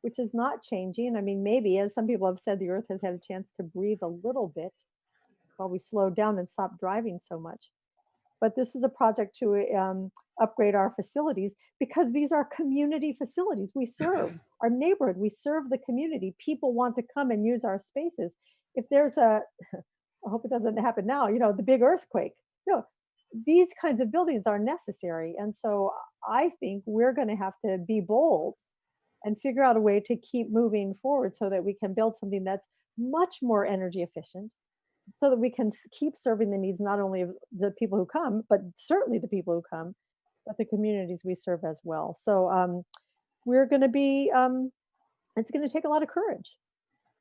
which is not changing. I mean, maybe, as some people have said, the earth has had a chance to breathe a little bit while we slowed down and stopped driving so much. But this is a project to upgrade our facilities, because these are community facilities. We serve our neighborhood. We serve the community. People want to come and use our spaces. If there's I hope it doesn't happen now, the big earthquake, these kinds of buildings are necessary. And so I think we're going to have to be bold and figure out a way to keep moving forward so that we can build something that's much more energy efficient, so that we can keep serving the needs not only of the people who come, but certainly the people who come, but the communities we serve as well. So we're going to be, it's going to take a lot of courage.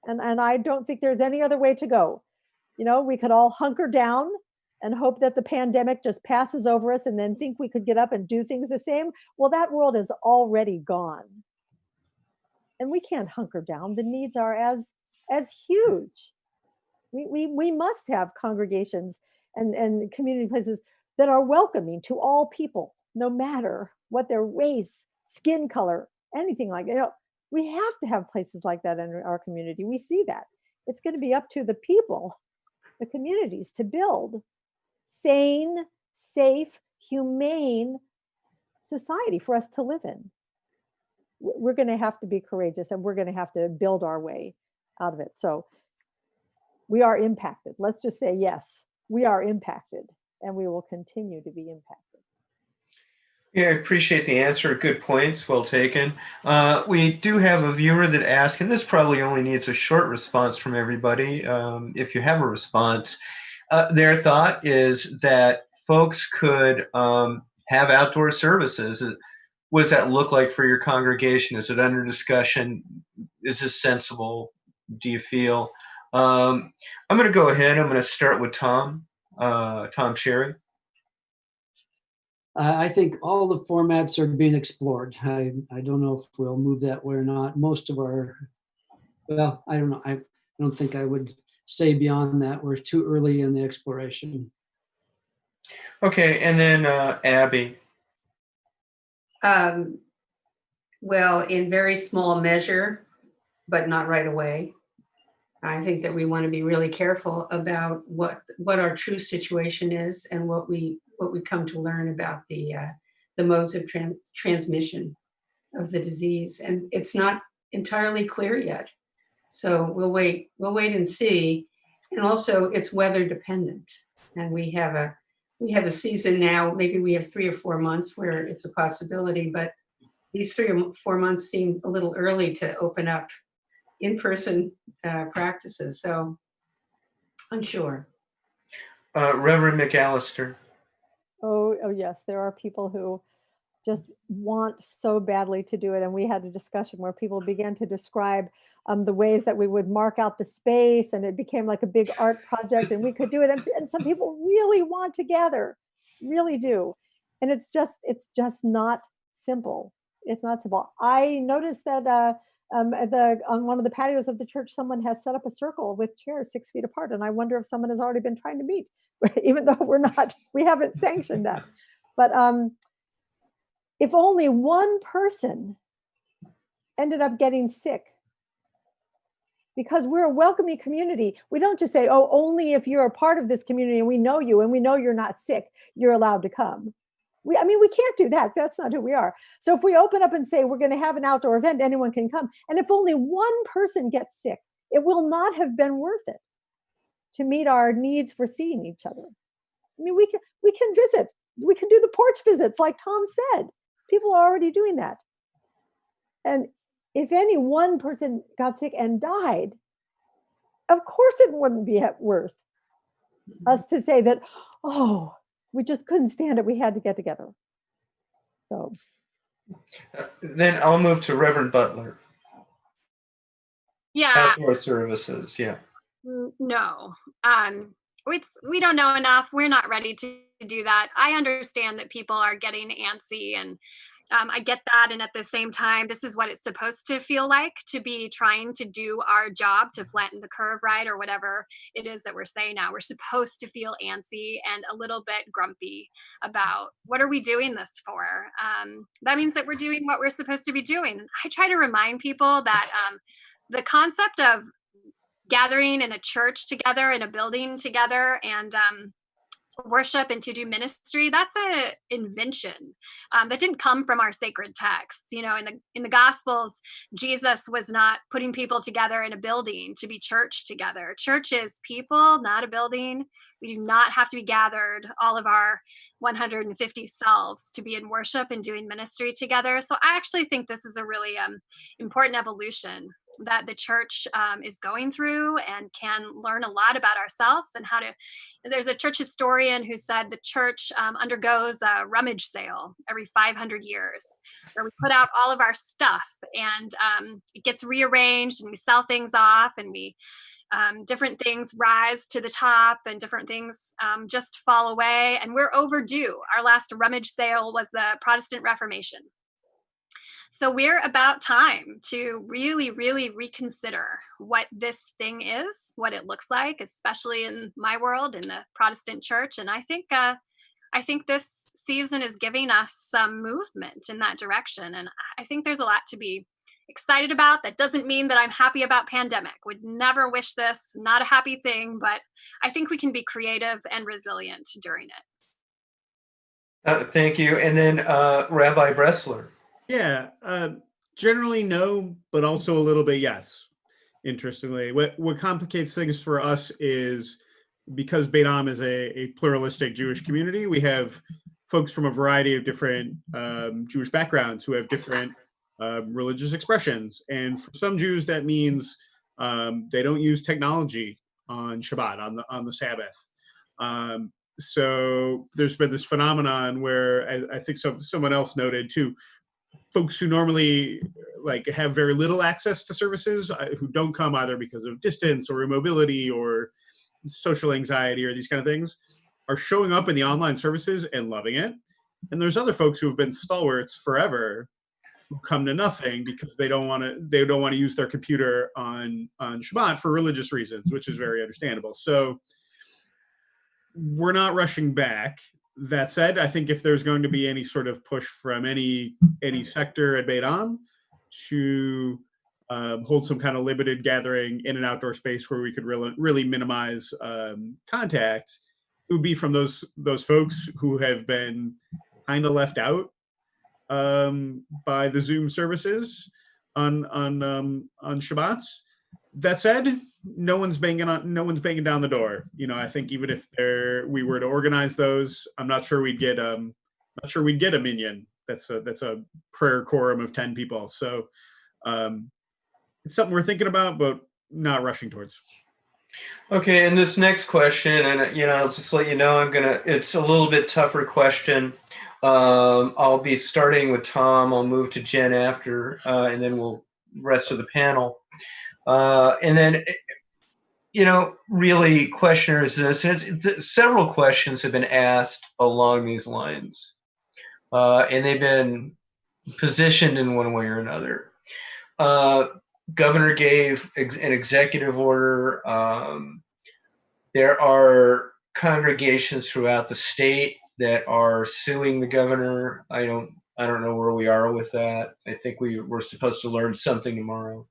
And I don't think there's any other way to go. We could all hunker down and hope that the pandemic just passes over us and then think we could get up and do things the same. Well, that world is already gone. And we can't hunker down. The needs are as huge. We must have congregations and community places that are welcoming to all people, no matter what their race, skin color, anything like that. We have to have places like that in our community. We see that. It's going to be up to the people, the communities, to build sane, safe, humane society for us to live in. We're going to have to be courageous, and we're going to have to build our way out of it. So we are impacted. Let's just say, yes, we are impacted, and we will continue to be impacted. Yeah, I appreciate the answer. Good points. Well taken. We do have a viewer that asked, and this probably only needs a short response from everybody. If you have a response, their thought is that folks could have outdoor services. What does that look like for your congregation? Is it under discussion? Is this sensible? Do you feel? I'm going to go ahead. I'm going to start with Tom Sherry. I think all the formats are being explored. I don't know if we'll move that way or not. Most of well, I don't know. I don't think I would say beyond that. We're too early in the exploration. Okay, and then Abby. Well, in very small measure, but not right away. I think that we want to be really careful about what our true situation is and what we come to learn about the modes of transmission of the disease, and it's not entirely clear yet. So we'll wait and see. And also, it's weather dependent, and we have a season now. Maybe we have 3 or 4 months where it's a possibility, but these 3 or 4 months seem a little early to open up in-person practices. So unsure. Reverend McAllister. Oh, yes, there are people who just want so badly to do it. And we had a discussion where people began to describe the ways that we would mark out the space, and it became like a big art project, and we could do it. And some people really want to gather, really do. And it's just not simple. It's not simple. I noticed that on one of the patios of the church, someone has set up a circle with chairs 6 feet apart. And I wonder if someone has already been trying to meet, even though we haven't sanctioned that. But if only one person ended up getting sick, because we're a welcoming community, we don't just say, oh, only if you're a part of this community and we know you and we know you're not sick, you're allowed to come. We can't do that. That's not who we are. So if we open up and say we're going to have an outdoor event, anyone can come. And if only one person gets sick, it will not have been worth it to meet our needs for seeing each other. I mean, we can visit. We can do the porch visits like Tom said. People are already doing that. And if any one person got sick and died, of course it wouldn't be worth us to say that, oh, we just couldn't stand it. We had to get together. So Then I'll move to Reverend Butler. Yeah. Outdoor services, yeah. No. We don't know enough. We're not ready to do that. I understand that people are getting antsy, and I get that. And at the same time, this is what it's supposed to feel like to be trying to do our job to flatten the curve, right? Or whatever it is that we're saying now. We're supposed to feel antsy and a little bit grumpy about what are we doing this for? That means that we're doing what we're supposed to be doing. I try to remind people that the concept of gathering in a church together, in a building together, and worship and to do ministry, that's an invention that didn't come from our sacred texts. You know, in the Gospels, Jesus was not putting people together in a building to be church together. Church is people, not a building. We do not have to be gathered, all of our 150 selves, to be in worship and doing ministry together. So I actually think this is a really important evolution that the church is going through, and can learn a lot about ourselves and how to. There's a church historian who said the church undergoes a rummage sale every 500 years, where we put out all of our stuff, and it gets rearranged, and we sell things off, and we different things rise to the top, and different things just fall away, and we're overdue. Our last rummage sale was the Protestant Reformation. So we're about time to really, really reconsider what this thing is, what it looks like, especially in my world, in the Protestant church. And I think this season is giving us some movement in that direction. And I think there's a lot to be excited about. That doesn't mean that I'm happy about pandemic. Would never wish this, not a happy thing, but I think we can be creative and resilient during it. Thank you. And then Rabbi Bressler. Yeah, generally no, but also a little bit yes. Interestingly, what complicates things for us is because Beit is a pluralistic Jewish community, we have folks from a variety of different Jewish backgrounds who have different religious expressions. And for some Jews, that means they don't use technology on Shabbat, on the Sabbath. So there's been this phenomenon where I think someone else noted too, folks who normally have very little access to services, who don't come either because of distance or immobility or social anxiety or these kind of things, are showing up in the online services and loving it. And there's other folks who have been stalwarts forever who come to nothing because they don't want to use their computer on Shabbat for religious reasons, which is very understandable. So we're not rushing back. That said, I think if there's going to be any sort of push from any sector at Beit to hold some kind of limited gathering in an outdoor space where we could really minimize contact, it would be from those folks who have been kind of left out by the Zoom services on Shabbats. That said, no one's banging down the door. You know, I think even if we were to organize those, I'm not sure we'd get a minyan. That's a prayer quorum of 10 people. So it's something we're thinking about, but not rushing towards. Okay, and this next question, and I'll just let you know, it's a little bit tougher question. I'll be starting with Tom. I'll move to Jen after, and then we'll rest of the panel. And then, really, questioner is this, and several questions have been asked along these lines, and they've been positioned in one way or another. Governor gave an executive order. There are congregations throughout the state that are suing the governor. I don't know where we are with that. I think we're supposed to learn something tomorrow.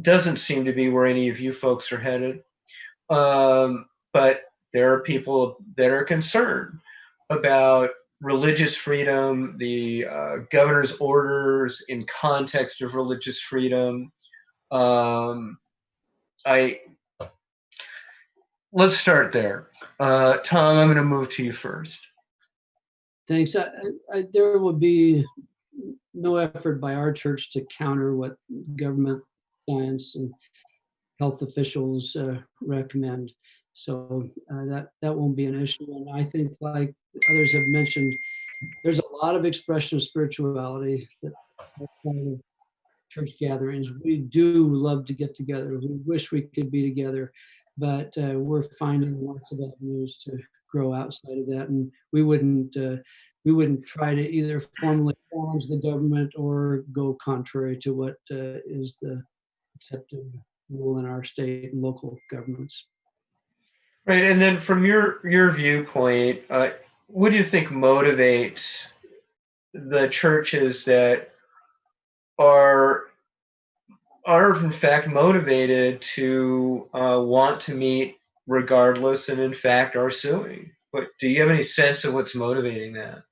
Doesn't seem to be where any of you folks are headed. But there are people that are concerned about religious freedom, the governor's orders in context of religious freedom. Let's start there. Tom, I'm going to move to you first. Thanks. There will be no effort by our church to counter what government, science, and health officials recommend. So that won't be an issue. And I think, like others have mentioned, there's a lot of expression of spirituality that outside of church gatherings. We do love to get together. We wish we could be together, but we're finding lots of avenues to grow outside of that, and we wouldn't try to either formally challenge the government or go contrary to what is the accepted rule in our state and local governments. Right, and then from your viewpoint, what do you think motivates the churches that are in fact motivated to want to meet regardless, and in fact are suing? But do you have any sense of what's motivating that?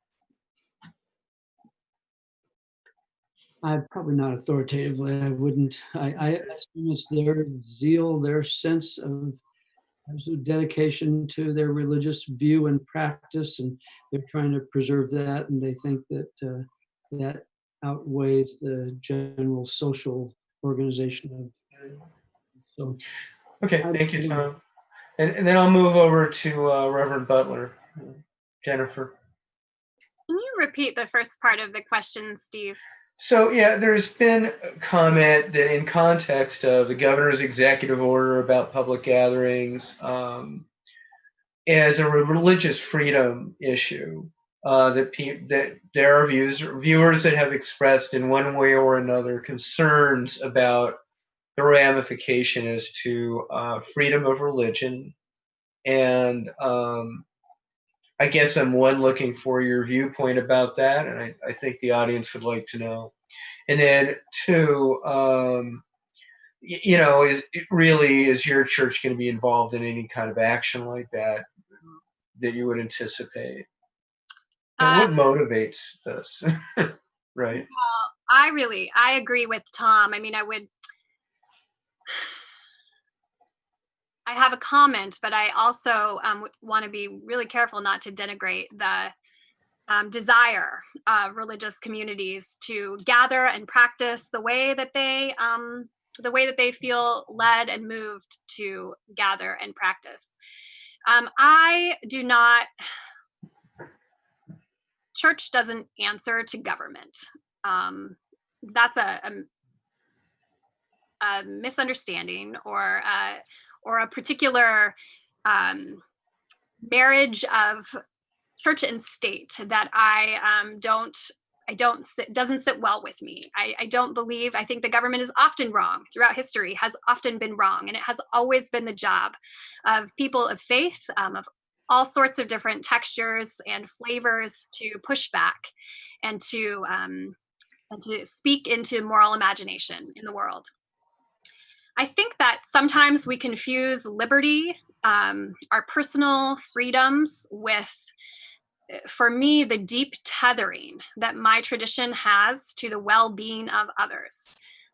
Probably not authoritatively. I wouldn't. I assume it's their zeal, their sense of dedication to their religious view and practice, and they're trying to preserve that, and they think that that outweighs the general social organization. So, okay, thank you, Tom. And then I'll move over to Reverend Butler. Jennifer. Can you repeat the first part of the question, Steve? So, yeah, there's been a comment that in context of the governor's executive order about public gatherings as a religious freedom issue, that there are viewers that have expressed in one way or another concerns about the ramification as to freedom of religion. And I guess I'm looking for your viewpoint about that, and I think the audience would like to know. And then two, is your church going to be involved in any kind of action like that you would anticipate? And what motivates this, right? Well, I agree with Tom. I mean, I have a comment, but I also want to be really careful not to denigrate the desire of religious communities to gather and practice the way that they feel led and moved to gather and practice. Church doesn't answer to government. That's a misunderstanding or a particular marriage of church and state that doesn't sit well with me. I think the government is often wrong throughout history, has often been wrong, and it has always been the job of people of faith, of all sorts of different textures and flavors to push back and to speak into moral imagination in the world. I think that sometimes we confuse liberty, our personal freedoms, with, for me, the deep tethering that my tradition has to the well-being of others.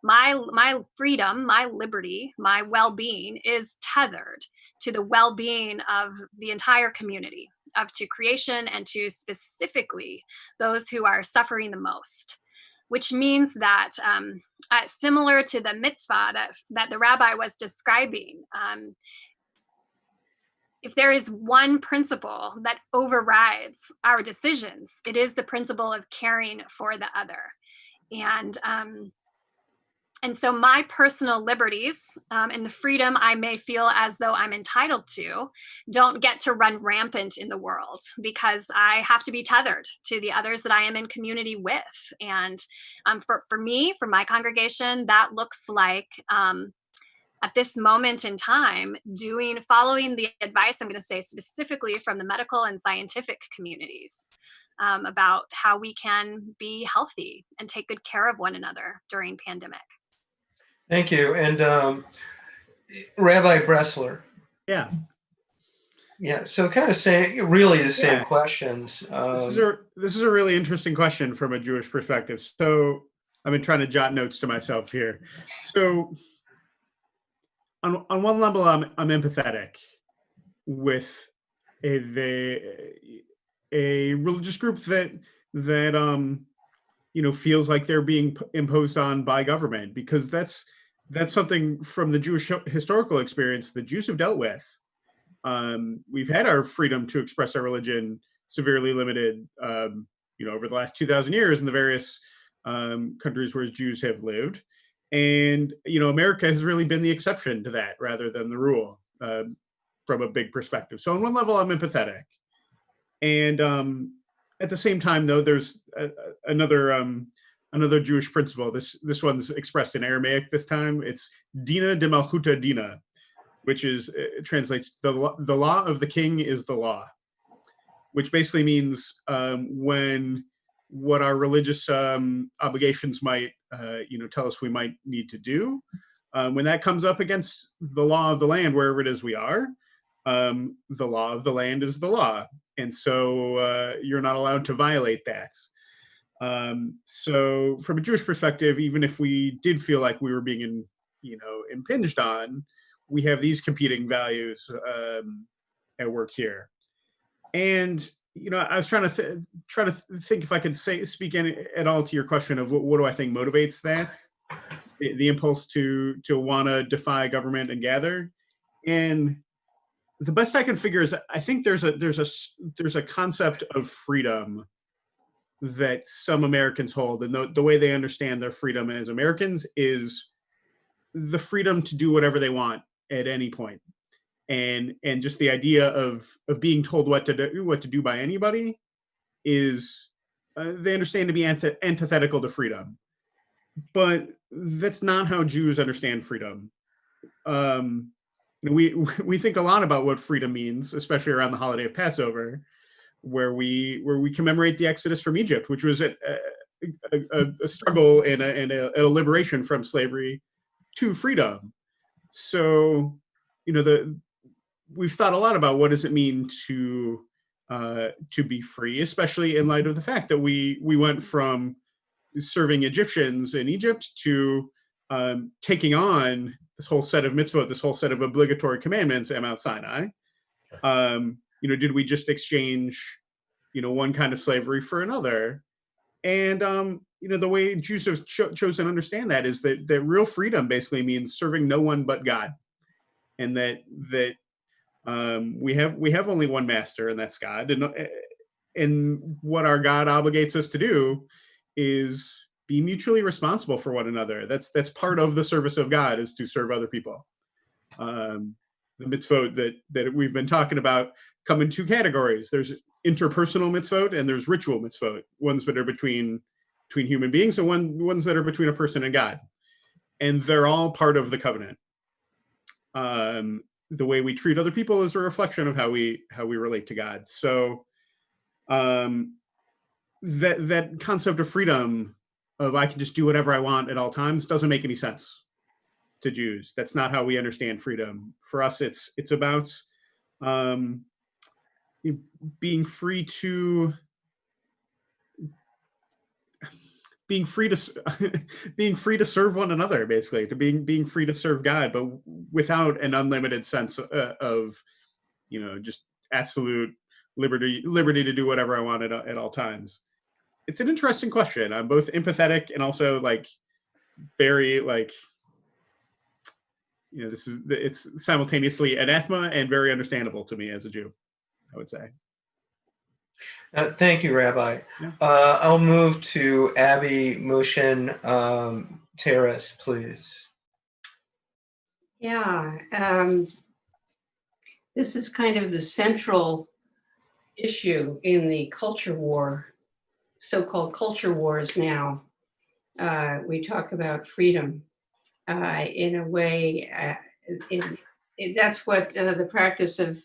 My freedom, my liberty, my well-being is tethered to the well-being of the entire community, to creation, and to specifically those who are suffering the most. Which means that similar to the mitzvah that the rabbi was describing. If there is one principle that overrides our decisions, it is the principle of caring for the other. And so my personal liberties and the freedom I may feel as though I'm entitled to don't get to run rampant in the world, because I have to be tethered to the others that I am in community with. And for me, for my congregation, that looks like at this moment in time, following the advice, I'm going to say specifically from the medical and scientific communities about how we can be healthy and take good care of one another during pandemic. Thank you. And Rabbi Bressler. Yeah. Yeah. So kind of really the same Yeah. questions. This is a really interesting question from a Jewish perspective. So I've been trying to jot notes to myself here. So on one level, I'm empathetic with a religious group that feels like they're being imposed on by government, because that's something from the Jewish historical experience that Jews have dealt with. We've had our freedom to express our religion severely limited, over the last 2,000 years in the various countries where Jews have lived. And, America has really been the exception to that rather than the rule from a big perspective. So on one level, I'm empathetic. And at the same time, though, there's another Jewish principle. This one's expressed in Aramaic this time. It's Dina de Malchuta Dina, which translates the law of the king is the law, which basically means when what our religious obligations might tell us we might need to do, when that comes up against the law of the land, wherever it is we are, the law of the land is the law. And so you're not allowed to violate that. So from a Jewish perspective, even if we did feel like we were being impinged on, we have these competing values at work here. And I was trying to think if I could speak at all to your question of what do I think motivates that, the impulse to want to defy government and gather. And the best I can figure is I think there's a concept of freedom that some Americans hold, and the way they understand their freedom as Americans is the freedom to do whatever they want at any point. And just the idea of being told what to do by anybody is they understand to be antithetical to freedom. But that's not how Jews understand freedom. We think a lot about what freedom means, especially around the holiday of Passover, where we commemorate the Exodus from Egypt, which was a struggle and a liberation from slavery to freedom. So, we've thought a lot about what does it mean to be free, especially in light of the fact that we went from serving Egyptians in Egypt to taking on this whole set of mitzvot, this whole set of obligatory commandments at Mount Sinai. Did we just exchange, one kind of slavery for another? And, the way Jews have chosen to understand that is that real freedom basically means serving no one but God. And that we have only one master, and that's God. And what our God obligates us to do is be mutually responsible for one another. That's part of the service of God, is to serve other people. The mitzvot that we've been talking about come in two categories. There's interpersonal mitzvot and there's ritual mitzvot, ones that are between human beings and ones that are between a person and God. And they're all part of the covenant. The way we treat other people is a reflection of how we relate to God. So that concept of freedom, of I can just do whatever I want at all times, doesn't make any sense to Jews. That's not how we understand freedom. For us, it's about being free to serve one another, basically, to being free to serve God, but without an unlimited sense of just absolute liberty to do whatever I want at all times. It's an interesting question. I'm both empathetic and also very like, it's simultaneously anathema and very understandable to me as a Jew, I would say. Thank you, Rabbi. Yeah. I'll move to Abby, Mushin, Terris, please. Yeah, this is kind of the central issue in the culture war, so-called culture wars now. We talk about freedom in a way, that's what the practice of,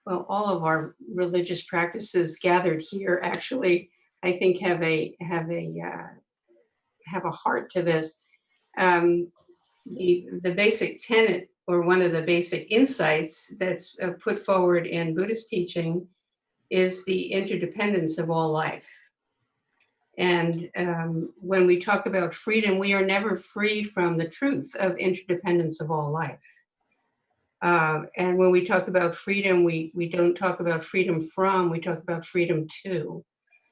well, all of our religious practices gathered here actually, I think have a heart to this. The basic tenet, or one of the basic insights that's put forward in Buddhist teaching, is the interdependence of all life. And when we talk about freedom, we are never free from the truth of interdependence of all life. And when we talk about freedom, we don't talk about freedom from, we talk about freedom to.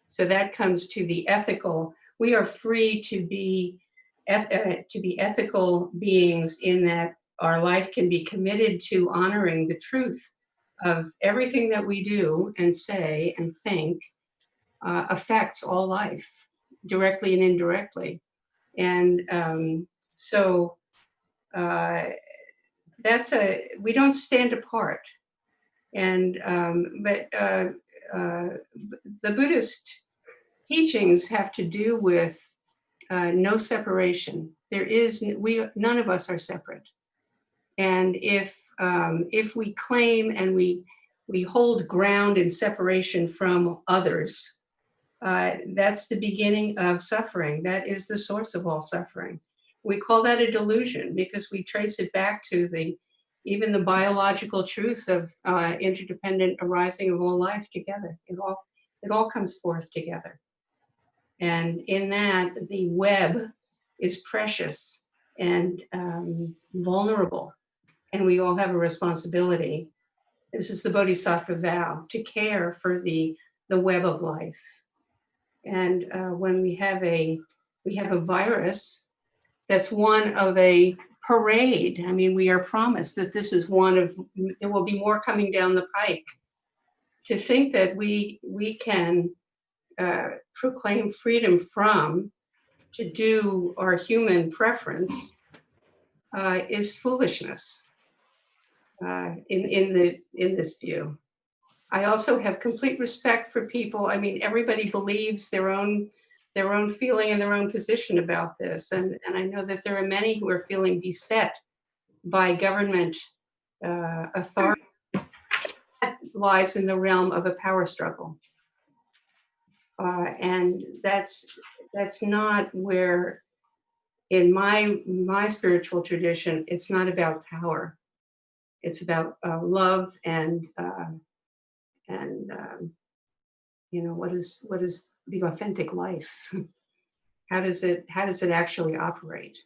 So that comes to the ethical. We are free to be ethical beings in that our life can be committed to honoring the truth of everything that we do and say and think affects all life, directly and indirectly. And so we don't stand apart. And but the Buddhist teachings have to do with no separation. None of us are separate. And if we claim and we hold ground in separation from others, that's the beginning of suffering. That is the source of all suffering. We call that a delusion because we trace it back to even the biological truth of interdependent arising of all life together. It all comes forth together. And in that, the web is precious and vulnerable. And we all have a responsibility. This is the Bodhisattva vow, to care for the web of life. And when we have a virus that's one of a parade, I mean, we are promised that this is there will be more coming down the pike. To think that we can proclaim freedom from, to do our human preference, is foolishness in this view. I also have complete respect for people. I mean, everybody believes their own feeling and their own position about this. And I know that there are many who are feeling beset by government authority that lies in the realm of a power struggle. And that's not where, in my spiritual tradition, it's not about power. It's about love and what is the authentic life? How does it actually operate?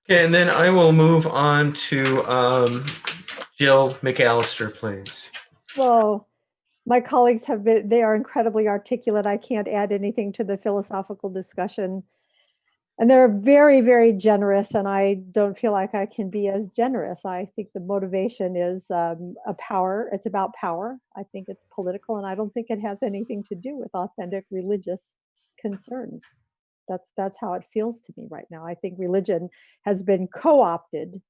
Okay, and then I will move on to Jill McAllister, please. Well, my colleagues they are incredibly articulate. I can't add anything to the philosophical discussion. And they're very, very generous, and I don't feel like I can be as generous. I think the motivation is a power. It's about power. I think it's political, and I don't think it has anything to do with authentic religious concerns. That's how it feels to me right now. I think religion has been co-opted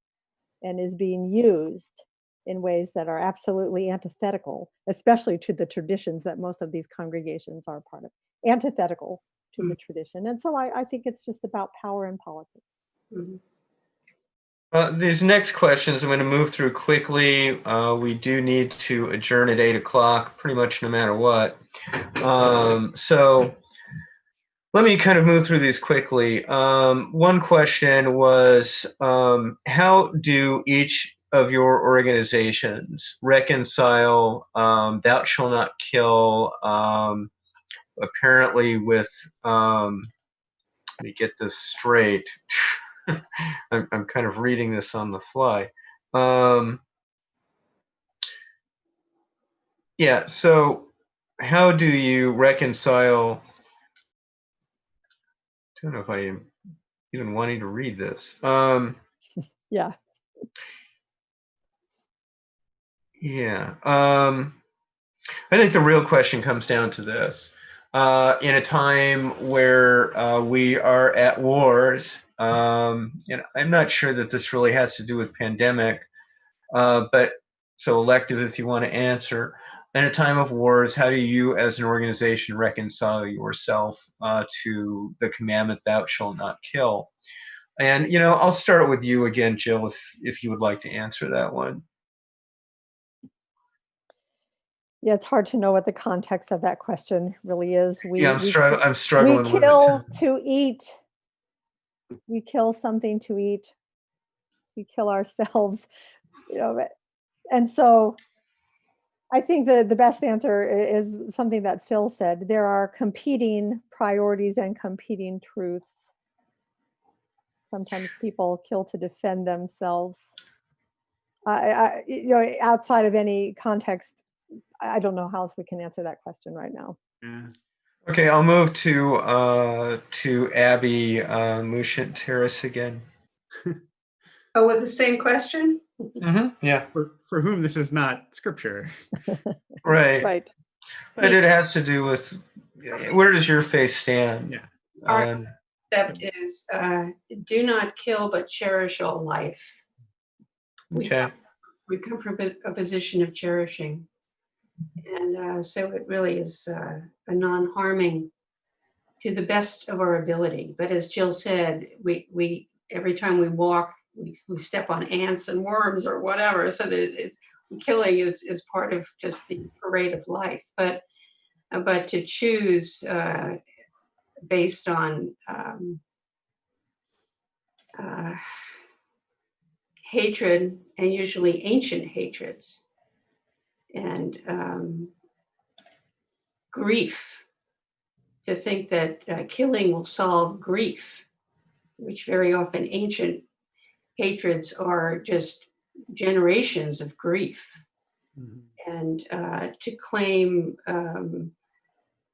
and is being used in ways that are absolutely antithetical, especially to the traditions that most of these congregations are part of. Antithetical to the tradition. And so I think it's just about power and politics. Mm-hmm. These next questions I'm going to move through quickly. We do need to adjourn at 8 o'clock, pretty much no matter what. So let me kind of move through these quickly. One question was, how do each of your organizations reconcile thou shalt not kill, apparently with, let me get this straight. I'm kind of reading this on the fly. Yeah, so how do you reconcile don't know if I am even wanting to read this. Yeah. Yeah. I think the real question comes down to this. In a time where we are at wars, and I'm not sure that this really has to do with pandemic, but so elective if you want to answer. In a time of wars, how do you as an organization reconcile yourself to the commandment, thou shalt not kill? And, I'll start with you again, Jill, if you would like to answer that one. Yeah, it's hard to know what the context of that question really is. I'm struggling we with kill it. to eat. We kill something to eat. We kill ourselves, and so I think the best answer is something that Phil said. There are competing priorities and competing truths. Sometimes people kill to defend themselves. Outside of any context, I don't know how else we can answer that question right now. Yeah. Okay, I'll move to Abby, Mushin, Terris again. Oh, with the same question? Yeah. For whom this is not scripture. Right. Right. But it has to do with where does your faith stand? Yeah. Our concept is do not kill, but cherish all life. Okay. We come from a position of cherishing. And so it really is a non-harming to the best of our ability. But as Jill said, we every time we walk, we step on ants and worms or whatever. So that killing is part of just the parade of life. But to choose based on hatred, and usually ancient hatreds, and grief, to think that killing will solve grief, which very often ancient hatreds are just generations of grief. Mm-hmm. And to claim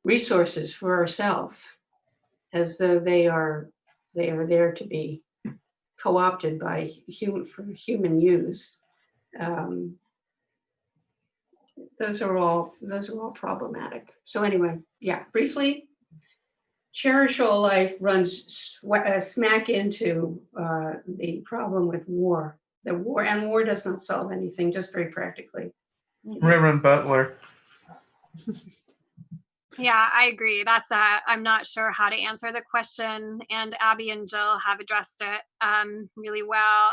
resources for ourselves as though they are there to be co-opted by human use. Those are all problematic. So anyway, yeah, briefly, cherish all life runs smack into the problem with war. War does not solve anything, just very practically. Reverend Butler. Yeah, I agree. I'm not sure how to answer the question, and Abby and Jill have addressed it really well.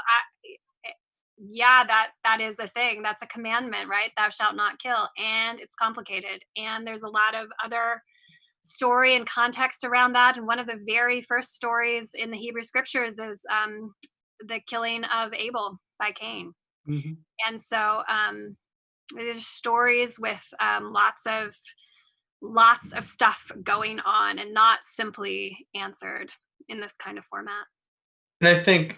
That is a thing. That's a commandment, right? Thou shalt not kill. And it's complicated. And there's a lot of other story and context around that. And one of the very first stories in the Hebrew scriptures is the killing of Abel by Cain. Mm-hmm. And so there's stories with lots of stuff going on and not simply answered in this kind of format. And I think,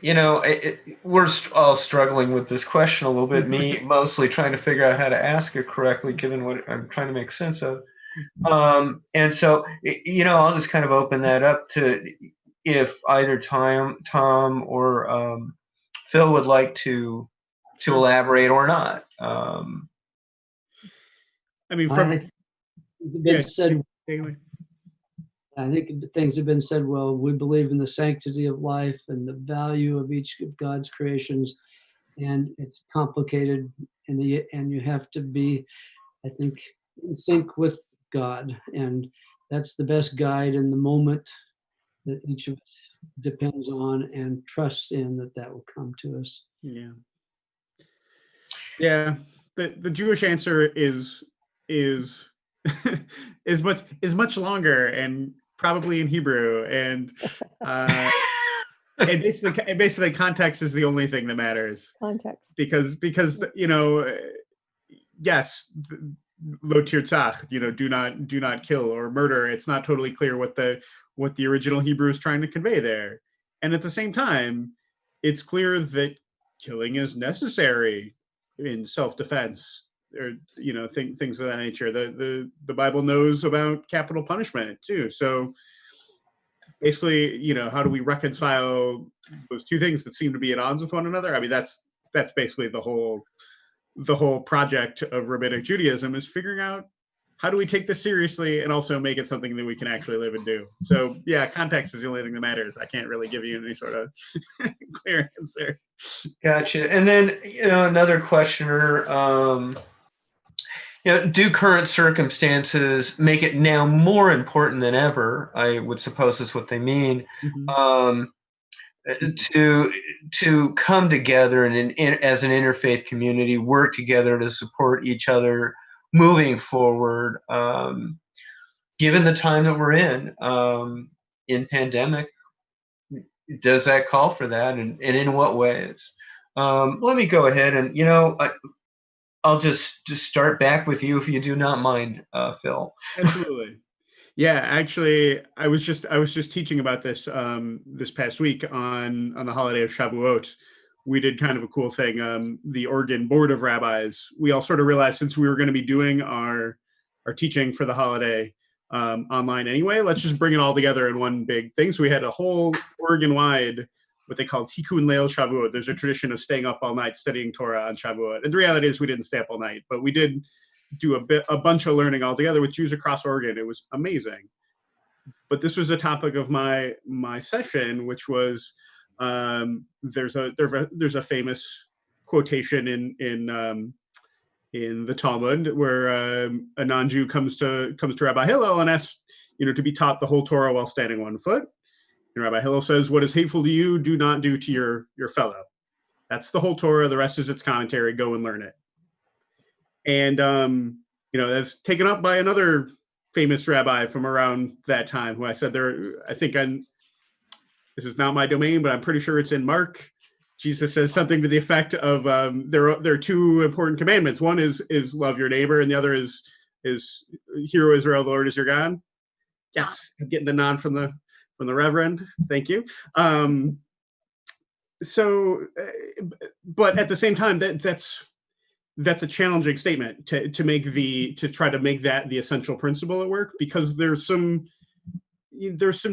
we're all struggling with this question a little bit, me mostly trying to figure out how to ask it correctly, given what I'm trying to make sense of. And so, I'll just kind of open that up to if either Tom or Phil would like to elaborate or not. I think it's been said. Anyway. I think things have been said well. We believe in the sanctity of life and the value of each of God's creations, and it's complicated, and you have to be, I think, in sync with God, and that's the best guide in the moment that each of us depends on and trusts in that will come to us. Yeah. The Jewish answer is much longer and probably in Hebrew, and basically context is the only thing that matters. Context. Because yes, lo tirtzach, do not kill or murder. It's not totally clear what the original Hebrew is trying to convey there. And at the same time, it's clear that killing is necessary in self-defense, or things of that nature. The Bible knows about capital punishment too. So basically, how do we reconcile those two things that seem to be at odds with one another? I mean, that's basically the whole project of rabbinic Judaism, is figuring out how do we take this seriously and also make it something that we can actually live and do. So yeah, context is the only thing that matters. I can't really give you any sort of clear answer. Gotcha. And then, another questioner, do current circumstances make it now more important than ever? I would suppose is what they mean. Mm-hmm. To come together and as an interfaith community, work together to support each other moving forward, given the time that we're in pandemic. Does that call for that, and in what ways? Let me go ahead and, I'll just start back with you if you do not mind, Phil. Absolutely. Yeah, actually, I was just teaching about this this past week on the holiday of Shavuot. We did kind of a cool thing. The Oregon Board of Rabbis, we all sort of realized, since we were going to be doing our teaching for the holiday online anyway, let's just bring it all together in one big thing. So we had a whole Oregon-wide, what they call Tikkun Leil Shavuot. There's a tradition of staying up all night studying Torah on Shavuot. And the reality is we didn't stay up all night, but we did do a bunch of learning all together with Jews across Oregon. It was amazing. But this was a topic of my session, which was there's a famous quotation in the Talmud where a non-Jew comes to Rabbi Hillel and asks, to be taught the whole Torah while standing 1 foot. And Rabbi Hillel says, "What is hateful to you, do not do to your fellow." That's the whole Torah. The rest is its commentary. Go and learn it. And that's taken up by another famous rabbi from around that time, who I said this is not my domain, but I'm pretty sure it's in Mark. Jesus says something to the effect of there are two important commandments. One is love your neighbor, and the other is hear, O Israel, the Lord is your God. Yes, I'm getting the nod from the Reverend. Thank you. But at the same time, that's a challenging statement to try to make that the essential principle at work, because there's some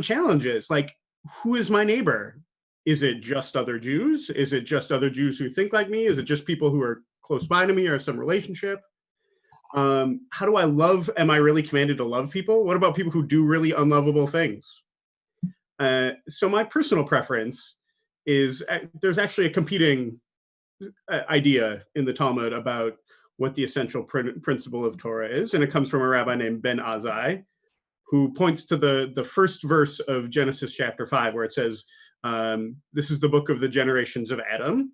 challenges. Like, who is my neighbor? Is it just other Jews? Is it just other Jews who think like me? Is it just people who are close by to me or have some relationship? How do I love? Am I really commanded to love people? What about people who do really unlovable things? So my personal preference is there's actually a competing idea in the Talmud about what the essential principle of Torah is, and it comes from a rabbi named Ben Azai, who points to the first verse of Genesis chapter 5, where it says, this is the book of the generations of Adam,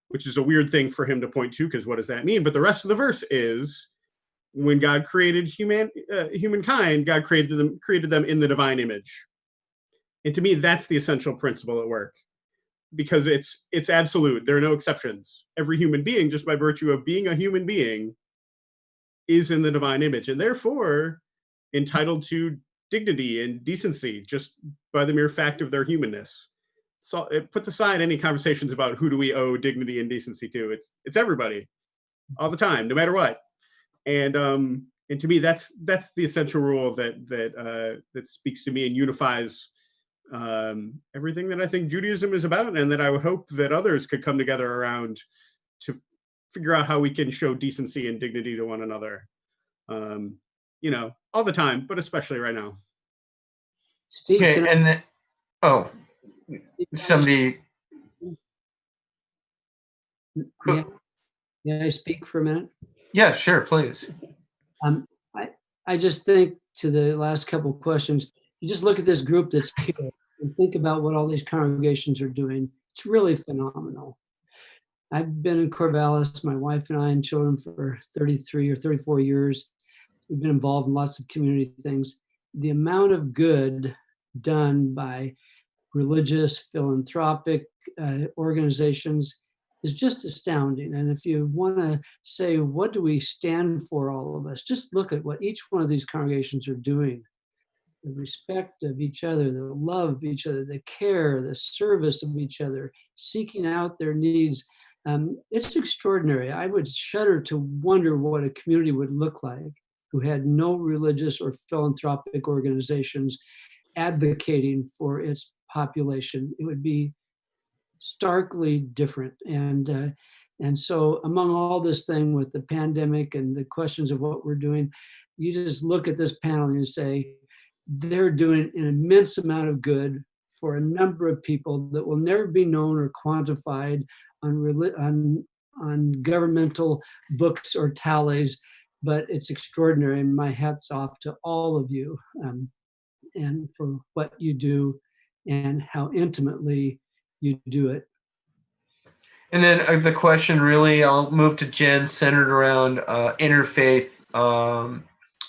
which is a weird thing for him to point to, because what does that mean? But the rest of the verse is, when God created humankind, God created them in the divine image. And to me, that's the essential principle at work, because it's absolute. There are no exceptions. Every human being, just by virtue of being a human being, is in the divine image, and therefore entitled to dignity and decency just by the mere fact of their humanness. So it puts aside any conversations about who do we owe dignity and decency to. It's everybody, all the time, no matter what. And to me, that's the essential rule that speaks to me and unifies everything that I think Judaism is about, and that I would hope that others could come together around to figure out how we can show decency and dignity to one another. All the time, but especially right now. Steve, okay, somebody. May I speak for a minute? Yeah, sure, please. I just think, to the last couple of questions, you just look at this group that's here and think about what all these congregations are doing. It's really phenomenal. I've been in Corvallis, my wife and I and children, for 33 or 34 years. We've been involved in lots of community things. The amount of good done by religious, philanthropic organizations is just astounding. And if you want to say, what do we stand for, all of us, just look at what each one of these congregations are doing. The respect of each other, the love of each other, the care, the service of each other, seeking out their needs. It's extraordinary. I would shudder to wonder what a community would look like who had no religious or philanthropic organizations advocating for its population. It would be starkly different. And so among all this thing with the pandemic and the questions of what we're doing, you just look at this panel and you say, they're doing an immense amount of good for a number of people that will never be known or quantified on governmental books or tallies, but it's extraordinary. And my hat's off to all of you and for what you do and how intimately you do it. And then the question really, I'll move to Jen, centered around interfaith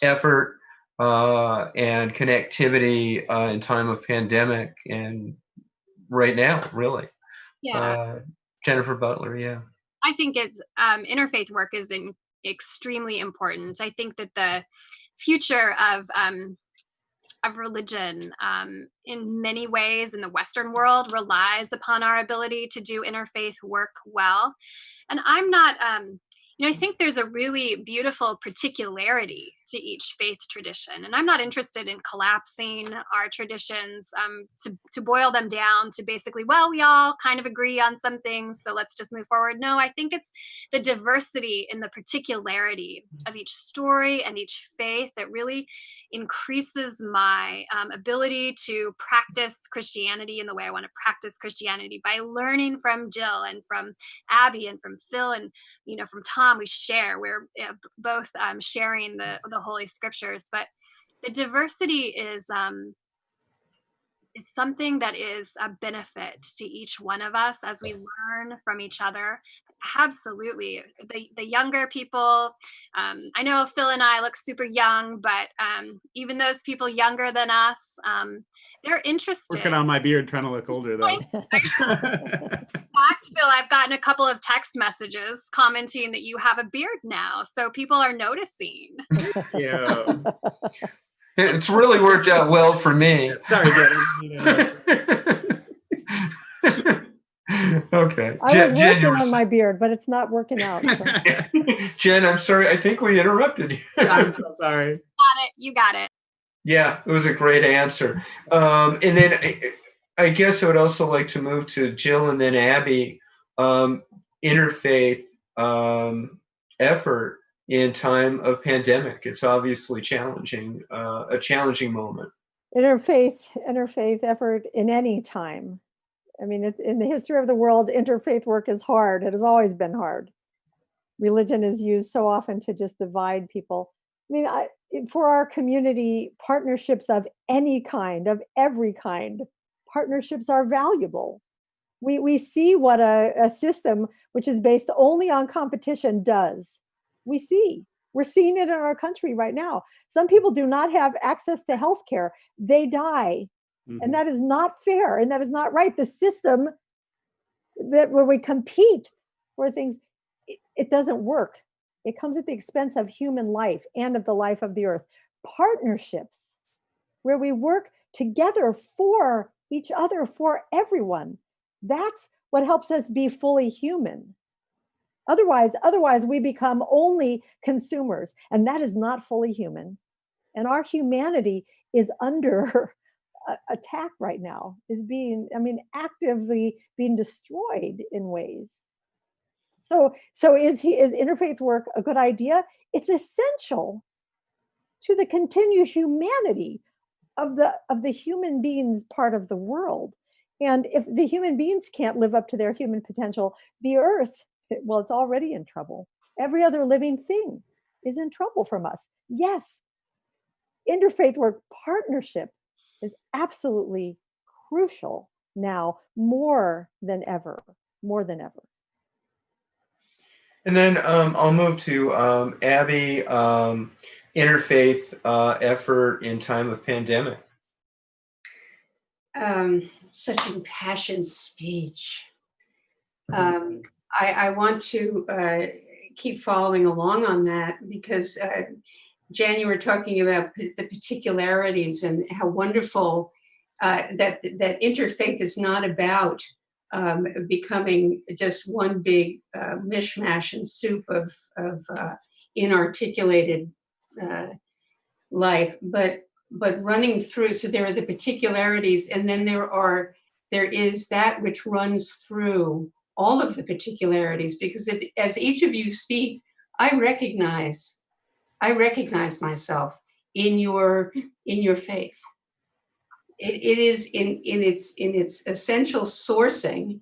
effort and connectivity in time of pandemic and right now, really. Yeah. Jennifer Butler, yeah. I think it's interfaith work is extremely important. I think that the future of religion in many ways in the Western world relies upon our ability to do interfaith work well. And I'm not, I think there's a really beautiful particularity to each faith tradition. And I'm not interested in collapsing our traditions to boil them down to basically, well, we all kind of agree on some things, so let's just move forward. No, I think it's the diversity in the particularity of each story and each faith that really increases my ability to practice Christianity in the way I want to practice Christianity by learning from Jill and from Abby and from Phil and, from Tom. We share, we're both sharing the Holy Scriptures, but the diversity is something that is a benefit to each one of us as we learn from each other. Absolutely. The younger people, I know Phil and I look super young, but even those people younger than us, they're interested. Working on my beard, trying to look older though. In fact, Phil, I've gotten a couple of text messages commenting that you have a beard now, so people are noticing. Yeah. It's really worked out well for me. Sorry, Jen. Okay. I was working on my beard, but it's not working out. So. Jen, I'm sorry. I think we interrupted you. I'm so sorry. You got it. Yeah, it was a great answer. And then I guess I would also like to move to Jill and then Abby. Interfaith effort in time of pandemic. It's obviously challenging, a challenging moment. Interfaith effort in any time. I mean, in the history of the world, interfaith work is hard. It has always been hard. Religion is used so often to just divide people. I mean, for our community, partnerships of any kind, of every kind, partnerships are valuable. We see what a system which is based only on competition does. We're seeing it in our country right now. Some people do not have access to health care. They die. Mm-hmm. And that is not fair. And that is not right. The system that where we compete for things, it doesn't work. It comes at the expense of human life and of the life of the earth. Partnerships where we work together for each other, for everyone. That's what helps us be fully human. Otherwise, we become only consumers, and that is not fully human. And our humanity is under attack right now, is actively being destroyed in ways. So is interfaith work a good idea? It's essential to the continued humanity of the human beings part of the world. And if the human beings can't live up to their human potential, the earth, well, it's already in trouble. Every other living thing is in trouble from us. Yes, interfaith work partnership is absolutely crucial now, more than ever. And then I'll move to Abby, interfaith effort in time of pandemic. Such impassioned speech. I want to keep following along on that because, Jan, you were talking about the particularities and how wonderful that interfaith is not about becoming just one big mishmash and soup of inarticulated life, but but running through, so there are the particularities, and then there is that which runs through all of the particularities, because as each of you speak, I recognize myself in your faith. It is in its essential sourcing.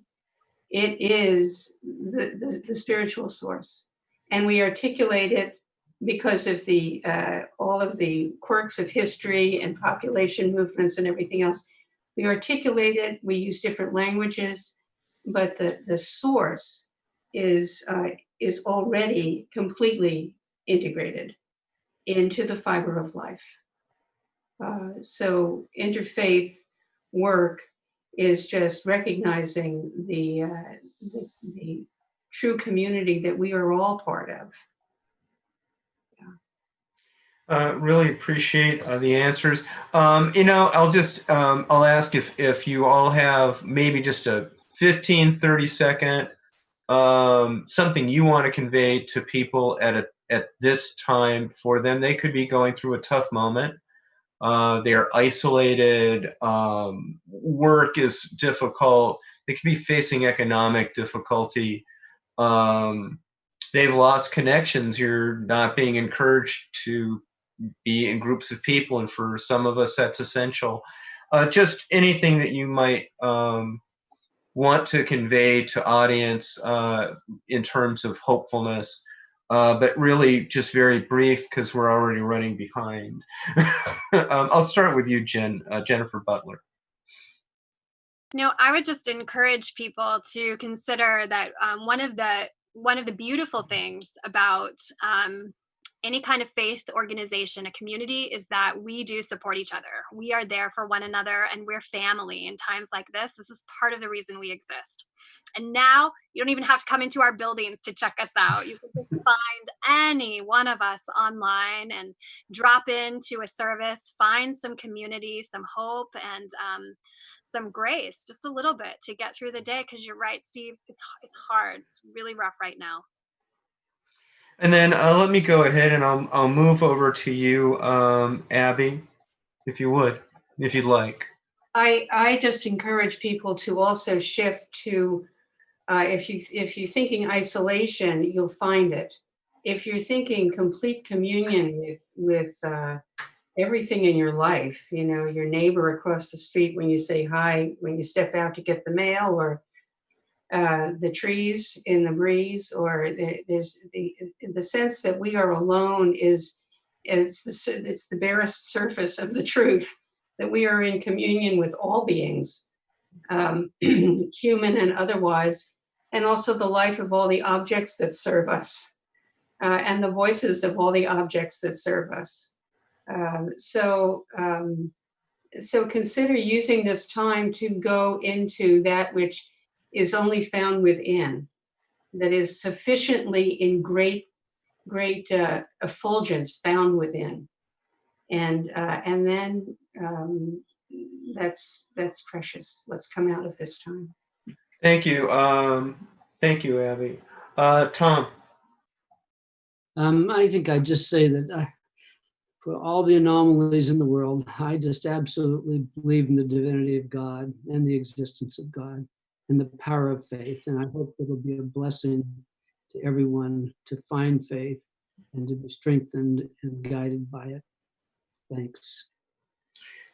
It is the spiritual source, and we articulate it because of the all of the quirks of history and population movements and everything else. We articulate it. We use different languages, but the source is already completely integrated into the fiber of life. So interfaith work is just recognizing the true community that we are all part of. Really appreciate the answers. I'll ask if you all have maybe just a 15, 30-second something you want to convey to people at this time for them. They could be going through a tough moment. They're isolated. Work is difficult. They could be facing economic difficulty. They've lost connections. You're not being encouraged to be in groups of people, and for some of us that's essential. Just anything that you might want to convey to audience in terms of hopefulness, but really just very brief because we're already running behind. I'll start with you, Jennifer Butler. I would just encourage people to consider that one of the beautiful things about any kind of faith organization, a community, is that we do support each other. We are there for one another, and we're family in times like this. This is part of the reason we exist. And now you don't even have to come into our buildings to check us out. You can just find any one of us online and drop into a service, find some community, some hope, and some grace, just a little bit to get through the day. Because you're right, Steve, it's hard. It's really rough right now. And then let me go ahead and I'll move over to you, Abby, if you'd like. I just encourage people to also shift to, if you're thinking isolation, you'll find it. If you're thinking complete communion with everything in your life, your neighbor across the street when you say hi, when you step out to get the mail, or the trees in the breeze, or there's the sense that we are alone it's the barest surface of the truth, that we are in communion with all beings, human and otherwise, and also the life of all the objects that serve us, and the voices of all the objects that serve us. So consider using this time to go into that which is only found within, that is sufficiently in great effulgence found within, and then that's precious. What's come out of this time. Thank you, Abby. Tom. I think I'd just say that for all the anomalies in the world, I just absolutely believe in the divinity of God and the existence of God and the power of faith. And I hope it'll be a blessing to everyone to find faith and to be strengthened and guided by it. Thanks.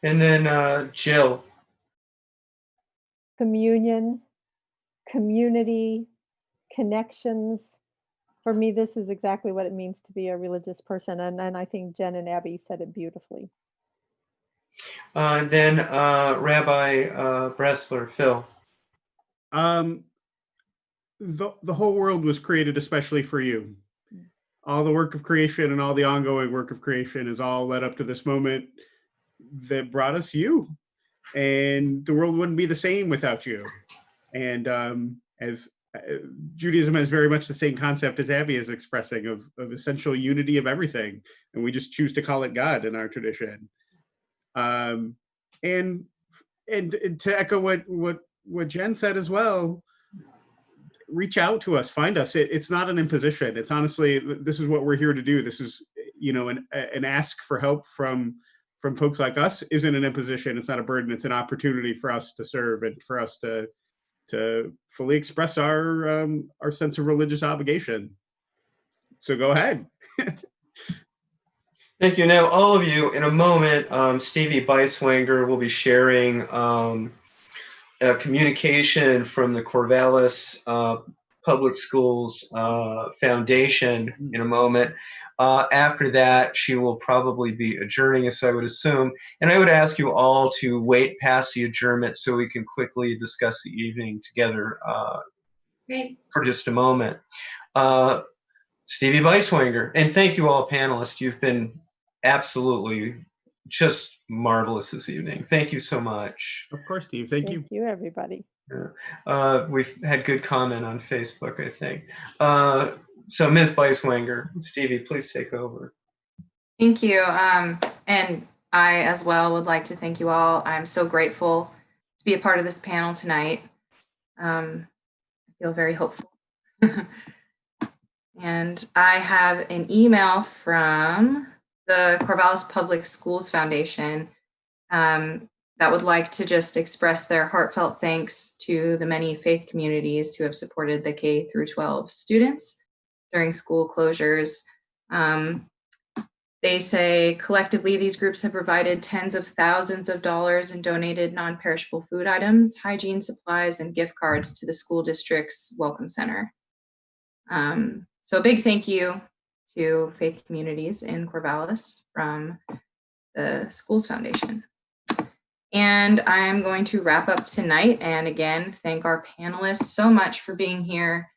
And then Jill. Communion, community, connections. For me, this is exactly what it means to be a religious person. And I think Jen and Abby said it beautifully. Then Rabbi Bressler, Phil. The whole world was created especially for you. All the work of creation and all the ongoing work of creation is all led up to this moment that brought us you. And the world wouldn't be the same without you. And as Judaism has very much the same concept as Abby is expressing of essential unity of everything. And we just choose to call it God in our tradition. And to echo what Jen said as well, reach out to us, find us. It's not an imposition. It's honestly, this is what we're here to do. This is, an ask for help from from folks like us isn't an imposition. It's not a burden. It's an opportunity for us to serve and for us to fully express our sense of religious obligation. So go ahead. Thank you. Now, all of you, in a moment, Stevie Beiswanger will be sharing a communication from the Corvallis Public Schools Foundation in a moment. After that, she will probably be adjourning us, I would assume. And I would ask you all to wait past the adjournment so we can quickly discuss the evening together for just a moment. Stevie Beiswanger, and thank you all panelists. You've been absolutely just marvelous this evening. Thank you so much. Of course, Steve. Thank you. Thank you, everybody. We've had good comment on Facebook, I think. So Ms. Beiswanger, Stevie, please take over. Thank you. And I as well would like to thank you all. I'm so grateful to be a part of this panel tonight. I feel very hopeful. And I have an email from the Corvallis Public Schools Foundation that would like to just express their heartfelt thanks to the many faith communities who have supported the K through 12 students during school closures. They say collectively these groups have provided tens of thousands of dollars in donated non-perishable food items, hygiene supplies, and gift cards to the school district's Welcome Center. So a big thank you to faith communities in Corvallis from the Schools Foundation. And I'm going to wrap up tonight and again, thank our panelists so much for being here,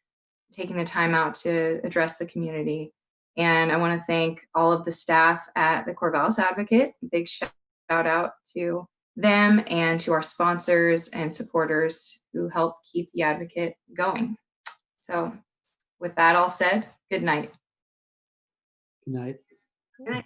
taking the time out to address the community. And I want to thank all of the staff at the Corvallis Advocate. Big shout out to them and to our sponsors and supporters who help keep the Advocate going. So with that all said, good night. Good night. Good night.